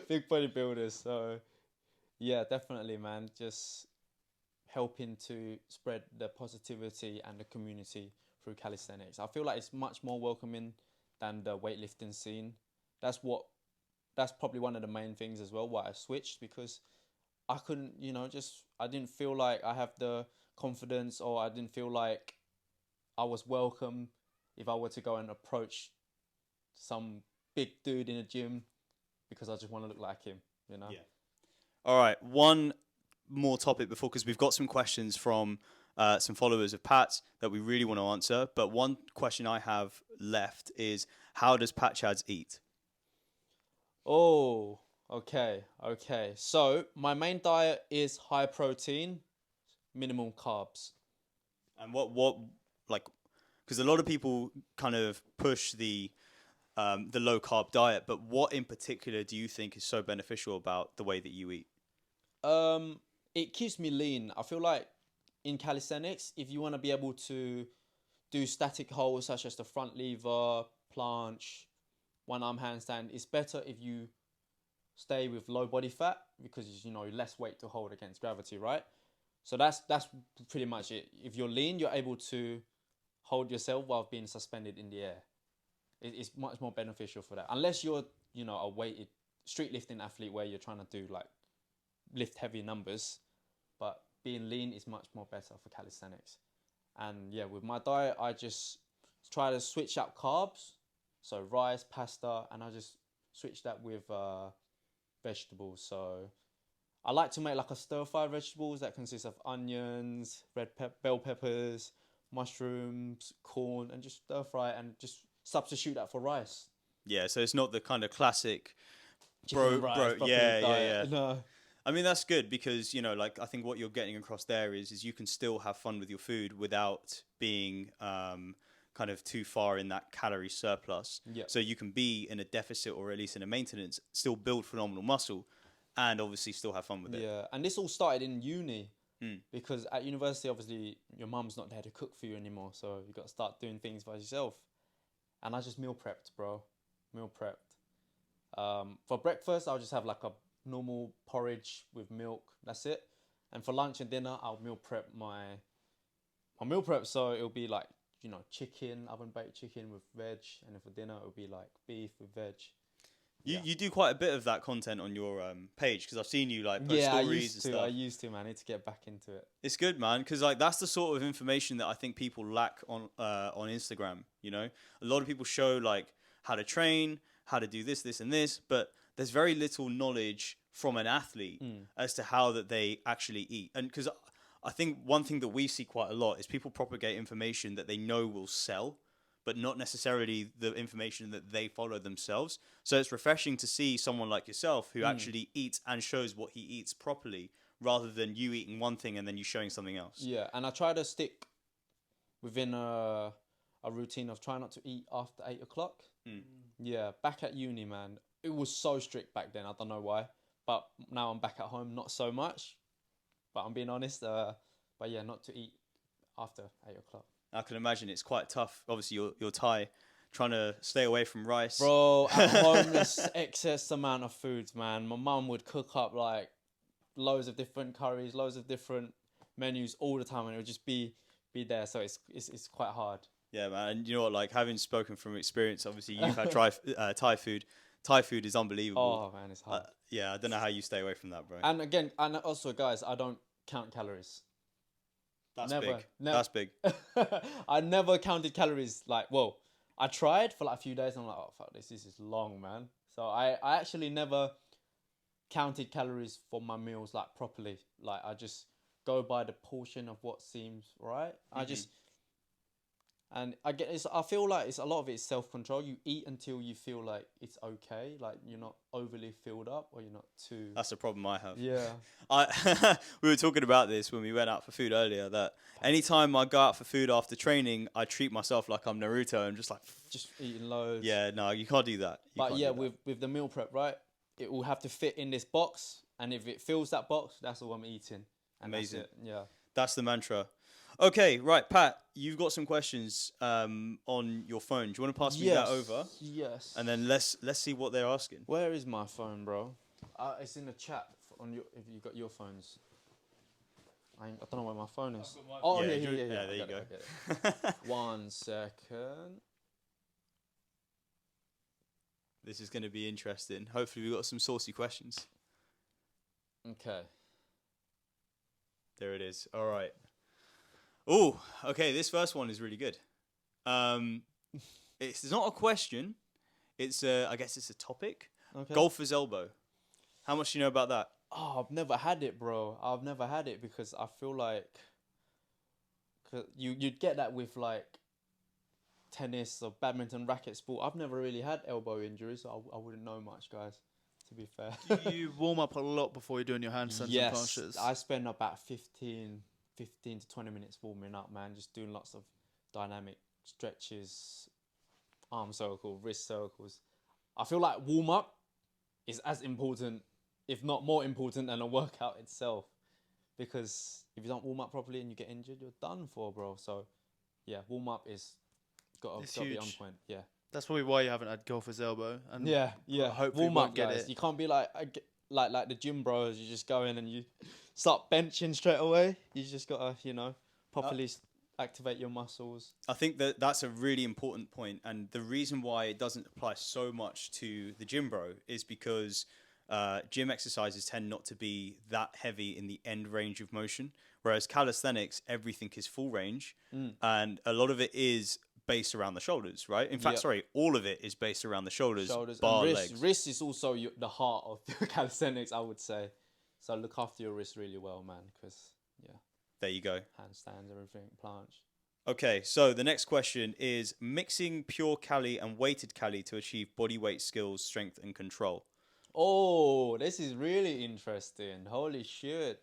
big bodybuilders. So, yeah, definitely, man. Just helping to spread the positivity and the community through calisthenics. I feel like it's much more welcoming than the weightlifting scene. That's probably one of the main things as well why I switched, because I couldn't, I didn't feel like I have the confidence, or I didn't feel like I was welcome if I were to go and approach some big dude in a gym, because I just want to look like him, Yeah. All right. One more topic before, because we've got some questions from some followers of Pat's that we really want to answer. But one question I have left is, how does Pat Chads eat? Oh, okay. So my main diet is high protein, minimum carbs. And what because a lot of people kind of push the low carb diet, but what in particular do you think is so beneficial about the way that you eat? It keeps me lean. I feel like in calisthenics, if you want to be able to do static holds such as the front lever, planche, one arm handstand, it's better if you stay with low body fat, because less weight to hold against gravity, right? So that's pretty much it. If you're lean, you're able to hold yourself while being suspended in the air. It's much more beneficial for that. Unless you're, a weighted street lifting athlete where you're trying to do lift heavy numbers, but being lean is much more better for calisthenics. And yeah, with my diet, I just try to switch out carbs. So rice, pasta, and I just switch that with vegetables. So I like to make a stir-fried vegetables that consists of onions, bell peppers, mushrooms, corn, and just stir fry and just substitute that for rice. Yeah, so it's not the kind of classic Chicken rice, yeah. No. I mean, that's good because, I think what you're getting across there is you can still have fun with your food without being kind of too far in that calorie surplus. Yep. So you can be in a deficit or at least in a maintenance, still build phenomenal muscle and obviously still have fun with it. Yeah, and this all started in uni. Because at university, obviously, your mum's not there to cook for you anymore. So you got to start doing things by yourself. And I just meal prepped, bro. For breakfast, I'll just have a normal porridge with milk. That's it. And for lunch and dinner, I'll meal prep my meal prep. So it'll be chicken, oven baked chicken with veg. And then for dinner, it'll be beef with veg. You do quite a bit of that content on your page, because I've seen you post stories and stuff. I used to, man. I need to get back into it. It's good, man, because that's the sort of information that I think people lack on Instagram. A lot of people show how to train, how to do this, and this, but there's very little knowledge from an athlete as to how that they actually eat. And because I think one thing that we see quite a lot is people propagate information that they know will sell, but not necessarily the information that they follow themselves. So it's refreshing to see someone like yourself who actually eats and shows what he eats properly, rather than you eating one thing and then you showing something else. Yeah, and I try to stick within a routine of trying not to eat after 8 o'clock. Yeah, back at uni, man, it was so strict back then. I don't know why, but now I'm back at home, not so much. But I'm being honest. But yeah, not to eat after 8 o'clock. I can imagine it's quite tough. Obviously, you're Thai, trying to stay away from rice. Bro, at home, there's excess amount of foods, man. My mum would cook up loads of different curries, loads of different menus all the time, and it would just be there. So it's quite hard. Yeah, man. And you know what? Having spoken from experience, obviously you've had Thai food. Thai food is unbelievable. Oh man, it's hard. Yeah, I don't know how you stay away from that, bro. And also, guys, I don't count calories. That's big. That's big. I never counted calories. I tried for a few days and I'm like, oh fuck this is long, man. So I actually never counted calories for my meals like properly. Like I just go by the portion of what seems right. I feel like it's a lot of it is self-control. You eat until you feel like it's okay, like you're not overly filled up or you're not too. That's the problem I have. Yeah. We were talking about this when we went out for food earlier, that anytime I go out for food after training, I treat myself like I'm Naruto and just eating loads. Yeah, no, you can't do that. But yeah, with the meal prep, right? It will have to fit in this box, and if it fills that box, that's all I'm eating. And Amazing. That's it. Yeah. That's the mantra. Okay, right, Pat, you've got some questions on your phone. Do you want to pass me that over? Yes. And then let's see what they're asking. Where is my phone, bro? It's in the chat on your. If you got your phones. I don't know where my phone is. Oh, yeah. There you go. 1 second. This is going to be interesting. Hopefully we've got some saucy questions. Okay. There it is. All right. Oh, okay. This first one is really good. It's not a question. It's I guess it's a topic. Okay. Golfer's elbow. How much do you know about that? Oh, I've never had it, bro. I've never had it because I feel like you'd get that with like tennis or badminton racket sport. I've never really had elbow injuries, so I wouldn't know much, guys, to be fair. Do you warm up a lot before you're doing your handstands and punches? I spend about 15 to 20 minutes warming up, man, just doing lots of dynamic stretches, arm circle, wrist circles. I feel like warm up is as important, if not more important, than a workout itself, because if you don't warm up properly and you get injured, you're done for, bro. So yeah, warm up is got to be on point. Yeah, that's probably why you haven't had golfer's elbow. And yeah. Hopefully warm up, guys. You can't be like the gym bros. You just go in and you start benching straight away. You just gotta properly activate your muscles. I think that's a really important point, and the reason why it doesn't apply so much to the gym bro is because gym exercises tend not to be that heavy in the end range of motion, whereas calisthenics, everything is full range, and a lot of it is based around the shoulders, right? In fact, all of it is based around the shoulders bar and legs. Wrist is also the heart of the calisthenics, I would say. So look after your wrist really well, man, because, There you go. Handstands, everything, planche. Okay, so the next question is mixing pure Cali and weighted Cali to achieve bodyweight skills, strength, and control. Oh, this is really interesting. Holy shit.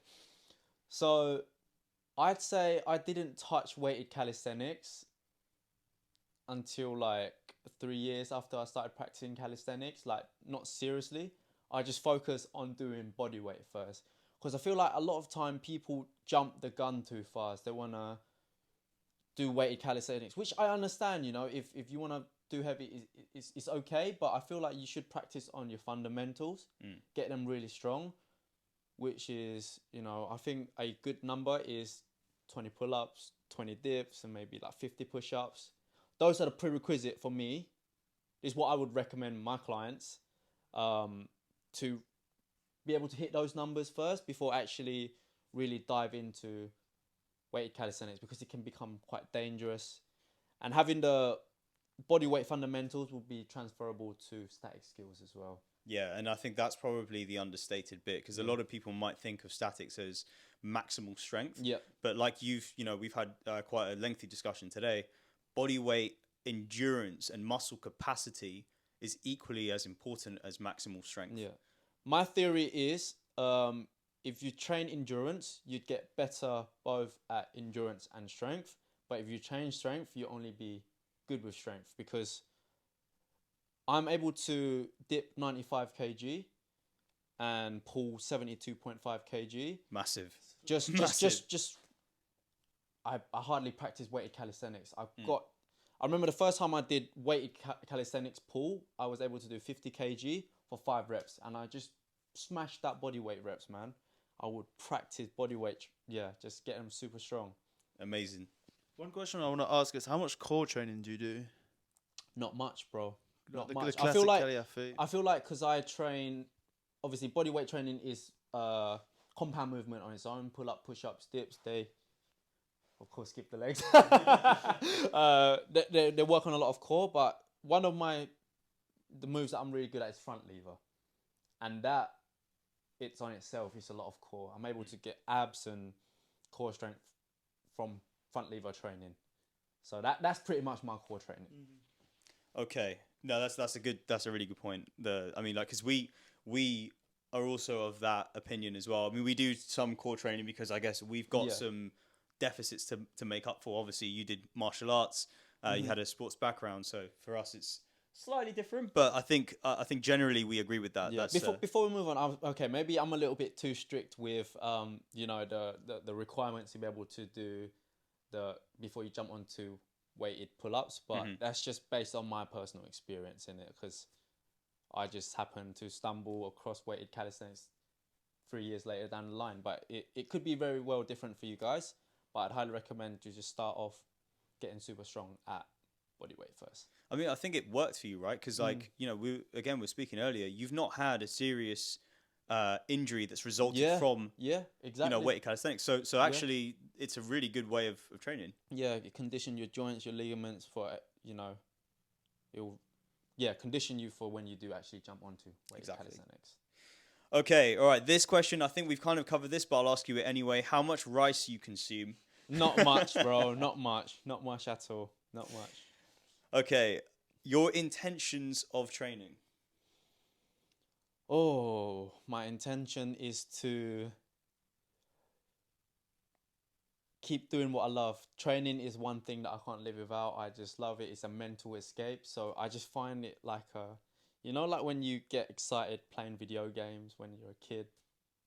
So I'd say I didn't touch weighted calisthenics until like 3 years after I started practicing calisthenics, like not seriously. I just focus on doing body weight first, because I feel like a lot of time people jump the gun too fast. They want to do weighted calisthenics, which I understand, if you want to do heavy, it's okay, but I feel like you should practice on your fundamentals, get them really strong, which is, I think a good number is 20 pull-ups, 20 dips, and maybe like 50 push-ups. Those are the prerequisite for me. This is what I would recommend my clients to be able to hit those numbers first before actually really dive into weighted calisthenics, because it can become quite dangerous. And having the body weight fundamentals will be transferable to static skills as well. Yeah, and I think that's probably the understated bit, because a lot of people might think of statics as maximal strength. Yeah. But like we've had quite a lengthy discussion today. Body weight, endurance, and muscle capacity is equally as important as maximal strength. Yeah. My theory is if you train endurance, you'd get better both at endurance and strength. But if you train strength, you'll only be good with strength, because I'm able to dip 95 kg and pull 72.5 kg. Massive. I hardly practice weighted calisthenics. I remember the first time I did weighted calisthenics pull, I was able to do 50 kg for 5 reps, and I just smashed that body weight reps, man. I would practice body weight, just get them super strong. Amazing. One question I want to ask is, how much core training do you do? Not much, bro. Not the much. classic Cali athlete. I feel like because I train, obviously body weight training is compound movement on its own. Pull up, push ups, dips. They, of course, skip the legs. They work on a lot of core, but one of the moves that I'm really good at is front lever, and that it's on itself, it's a lot of core. I'm able to get abs and core strength from front lever training. So that's pretty much my core training. Okay, no, that's a really good point. Because we are also of that opinion as well. I mean, we do some core training because I guess we've got some deficits to make up for. Obviously, you did martial arts, you had a sports background, so for us it's slightly different. But I think generally we agree with that. Yeah. Before we move on, maybe I'm a little bit too strict with the requirements to be able to do before you jump onto weighted pull-ups, but that's just based on my personal experience in it, because I just happened to stumble across weighted calisthenics 3 years later down the line. But it could be very well different for you guys, but I'd highly recommend you just start off getting super strong at bodyweight first. I mean, I think it worked for you, right? Because we're speaking earlier, you've not had a serious injury that's resulted from exactly weighted calisthenics. So actually, it's a really good way of training. Yeah, you condition your joints, your ligaments for it'll condition you for when you do actually jump onto weighted calisthenics. Okay, all right. This question, I think we've kind of covered this, but I'll ask you it anyway. How much rice you consume? Not much, bro. Not much at all. Not much. Okay, your intentions of training. Oh, my intention is to keep doing what I love. Training is one thing that I can't live without. I just love it. It's a mental escape. So I just find it like like when you get excited playing video games when you're a kid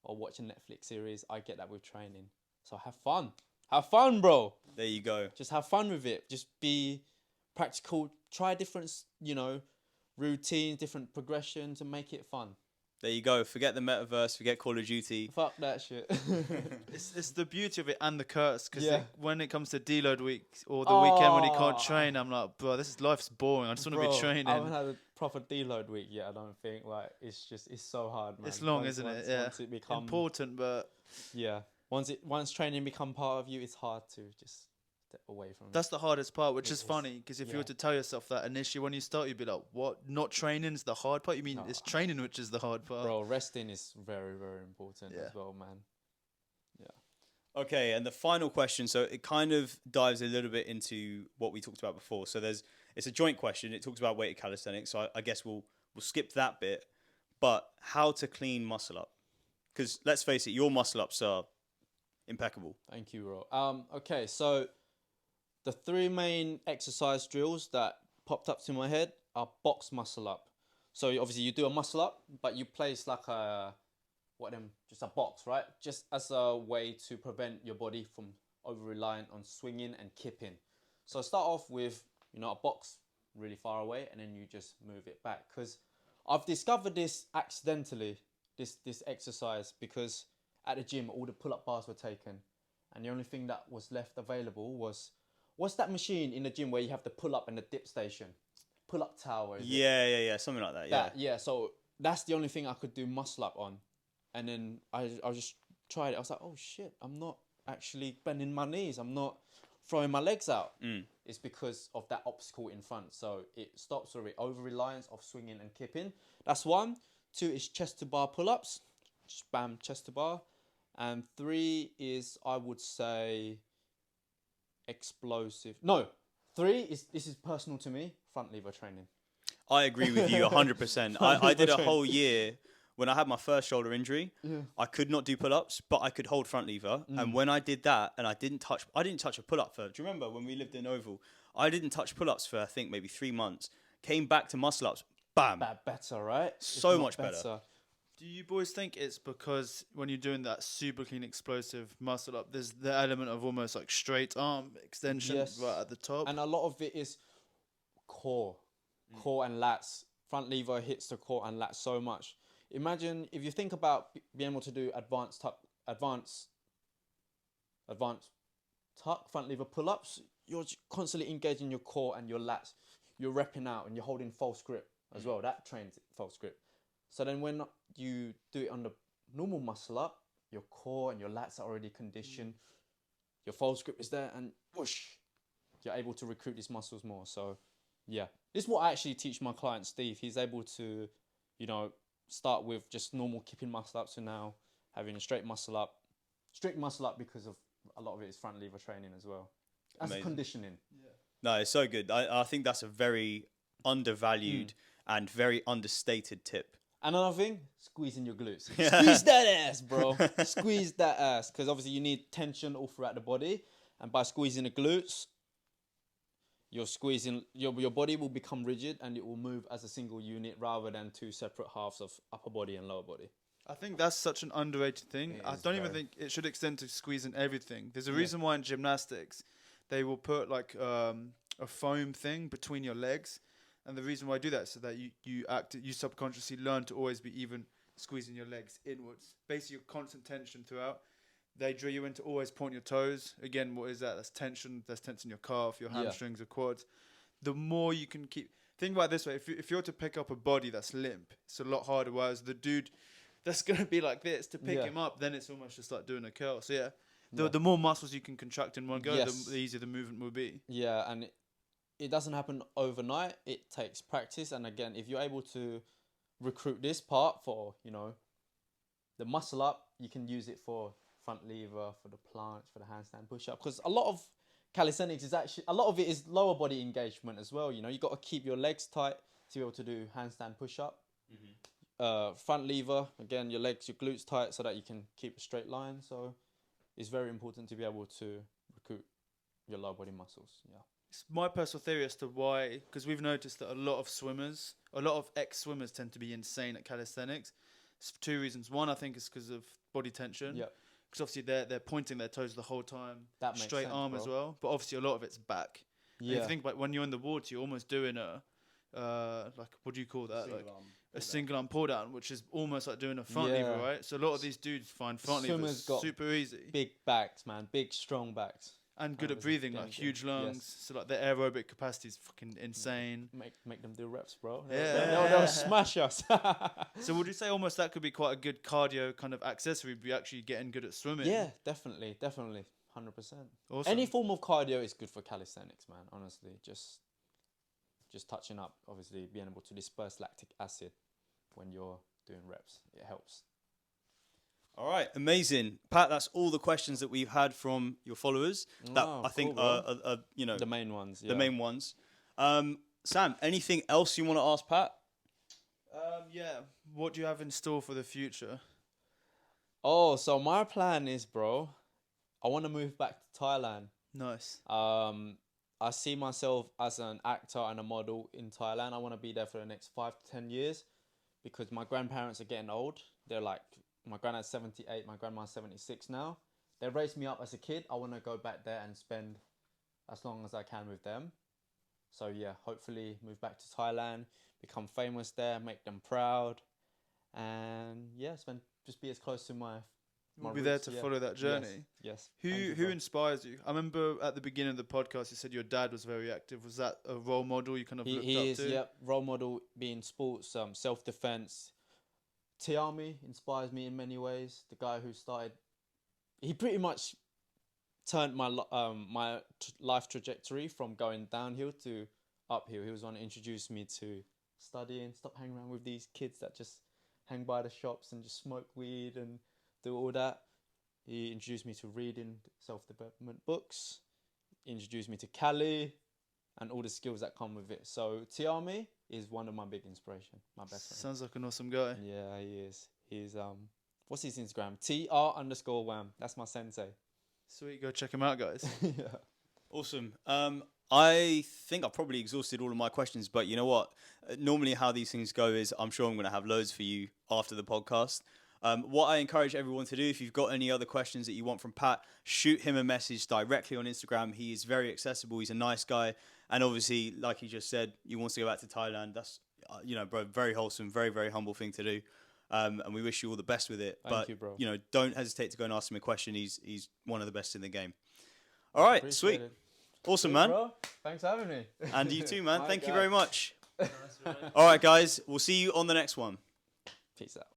or watching Netflix series, I get that with training. So have fun. Have fun, bro. There you go. Just have fun with it. Just be practical. Try different, routines, different progressions, and make it fun. There you go. Forget the metaverse. Forget Call of Duty. Fuck that shit. It's the beauty of it and the curse. Because when it comes to deload week or the weekend when you can't train, I'm like, bro, life's boring. I just want to be training. I haven't had a proper deload week yet. I don't think. Like, it's so hard, man. It's long, isn't it? Yeah. Once it becomes important, but once training become part of you, it's hard to just step away from it. That's the hardest part, which is funny, because if you were to tell yourself that initially when you start, you'd be like, what? Not training is the hard part? You mean it's training which is the hard part? Bro, resting is very, very important as well, man. Yeah. Okay, and the final question, so it kind of dives a little bit into what we talked about before. So it's a joint question. It talks about weighted calisthenics, so I guess we'll skip that bit. But how to clean muscle up? Because let's face it, your muscle ups are impeccable. Thank you, bro. Okay, so the 3 main exercise drills that popped up to my head are box muscle up. So obviously you do a muscle up, but you place like just a box, right? Just as a way to prevent your body from over-reliant on swinging and kipping. So start off with, a box really far away, and then you just move it back. Because I've discovered this accidentally, this exercise, because at the gym, all the pull-up bars were taken. And the only thing that was left available was, what's that machine in the gym where you have the pull-up and the dip station? Pull-up tower, is it? Yeah, something like that, yeah. So that's the only thing I could do muscle up on. And then I just tried it. I was like, oh shit, I'm not actually bending my knees. I'm not throwing my legs out. It's because of that obstacle in front. So it stops the over-reliance of swinging and kipping. That's 1. 2 is chest to bar pull-ups. Just bam, chest to bar. And 3 is, I would say, explosive. No, 3 is, this is personal to me, front lever training. I agree with you 100%. I did a whole year when I had my first shoulder injury. I could not do pull-ups, but I could hold front lever. And when I did that, and I didn't touch a pull-up for, do you remember when we lived in Oval? I didn't touch pull-ups for, I think, maybe 3 months. Came back to muscle-ups, bam. Better, right? So much better. Do you boys think it's because when you're doing that super clean explosive muscle up, there's the element of almost like straight arm extension right at the top? And a lot of it is core and lats. Front lever hits the core and lats so much. Imagine if you think about being able to do advanced tuck front lever pull-ups, you're constantly engaging your core and your lats. You're repping out and you're holding false grip as well. That trains false grip. So then when you do it on the normal muscle up, your core and your lats are already conditioned. Your false grip is there, and whoosh, you're able to recruit these muscles more. So yeah, this is what I actually teach my client Steve. He's able to, start with just normal keeping muscle up to now having a strict muscle up because of a lot of it is front lever training as well. As Amazing. Conditioning. Yeah. No, it's so good. I think that's a very undervalued and very understated tip. And another thing, squeezing your glutes. Squeeze that ass, bro. Squeeze that ass. Because obviously you need tension all throughout the body. And by squeezing the glutes, you're squeezing, your body will become rigid and it will move as a single unit rather than two separate halves of upper body and lower body. I think that's such an underrated thing. I don't even think it should extend to squeezing everything. There's a reason why in gymnastics, they will put like a foam thing between your legs. And the reason why I do that is so that you subconsciously learn to always be even squeezing your legs inwards. Basically, your constant tension throughout. They drill you into always point your toes. Again, what is that? That's tension. That's tension in your calf, your hamstrings, your quads. The more you can keep... Think about it this way. If you're to pick up a body that's limp, it's a lot harder. Whereas the dude that's going to be like this, to pick him up, then it's almost just like doing a curl. So the more muscles you can contract in one go, the easier the movement will be. Yeah, and it doesn't happen overnight. It takes practice. And again, if you're able to recruit this part for, the muscle up, you can use it for front lever, for the planche, for the handstand push-up. Because a lot of calisthenics is actually, a lot of it is lower body engagement as well. You got to keep your legs tight to be able to do handstand push-up. Front lever, again, your legs, your glutes tight so that you can keep a straight line. So it's very important to be able to recruit your lower body muscles. Yeah. It's my personal theory as to why, because we've noticed that a lot of ex-swimmers tend to be insane at calisthenics. It's for two reasons. One, I think, is because of body tension. Yeah. Because obviously they're pointing their toes the whole time. That makes straight sense, arm as well. But obviously a lot of it's back. Yeah. And if you think about when you're in the water, you're almost doing a what do you call that? A single arm pull down, which is almost like doing a front lever, right? So a lot of these dudes find front levers super easy. Big backs, man. Big, strong backs. And good at breathing, like huge lungs. Yes. So like their aerobic capacity is fucking insane. Make them do reps, bro. They'll smash us. So would you say almost that could be quite a good cardio kind of accessory, be actually getting good at swimming? Yeah, definitely. 100%. Awesome. Any form of cardio is good for calisthenics, man, honestly. Just touching up, obviously being able to disperse lactic acid when you're doing reps. It helps. All right, amazing, Pat. That's all the questions that we've had from your followers. That I think are the main ones. The main ones. Sam, anything else you want to ask Pat? What do you have in store for the future? Oh, so my plan is, bro, I want to move back to Thailand. Nice. I see myself as an actor and a model in Thailand. I want to be there for the next 5 to 10 years because my grandparents are getting old. They're like, my granddad's 78, my grandma's 76 now. They raised me up as a kid. I want to go back there and spend as long as I can with them. So yeah, hopefully move back to Thailand, become famous there, make them proud, and just be as close to my We'll be there to follow that journey. Yes. Who inspires you? I remember at the beginning of the podcast, you said your dad was very active. Was that a role model you kind of looked up to? He is, yep. Role model, being sports, self-defense. Tiami inspires me in many ways. The guy who started... He pretty much turned my life trajectory from going downhill to uphill. He was one who introduced me to studying. Stop hanging around with these kids that just hang by the shops and just smoke weed and do all that. He introduced me to reading self-development books, introduced me to Cali, and all the skills that come with it. So Tiami is one of my big inspiration, my best friend. Sounds like an awesome guy. Yeah, he is. He's what's his Instagram? TR_Wham. That's my sensei. Sweet, go check him out, guys. Yeah. Awesome. I think I've probably exhausted all of my questions, but you know what? Normally how these things go is I'm sure I'm going to have loads for you after the podcast. What I encourage everyone to do, if you've got any other questions that you want from Pat, shoot him a message directly on Instagram. He is very accessible. He's a nice guy. And obviously, like he just said, he wants to go back to Thailand. That's, bro, very wholesome, very, very humble thing to do. And we wish you all the best with it. Thank you, bro. Don't hesitate to go and ask him a question. He's one of the best in the game. All right, appreciate sweet. It. Awesome, man. Bro. Thanks for having me. And you too, man. Thank you very much. All right, guys. We'll see you on the next one. Peace out.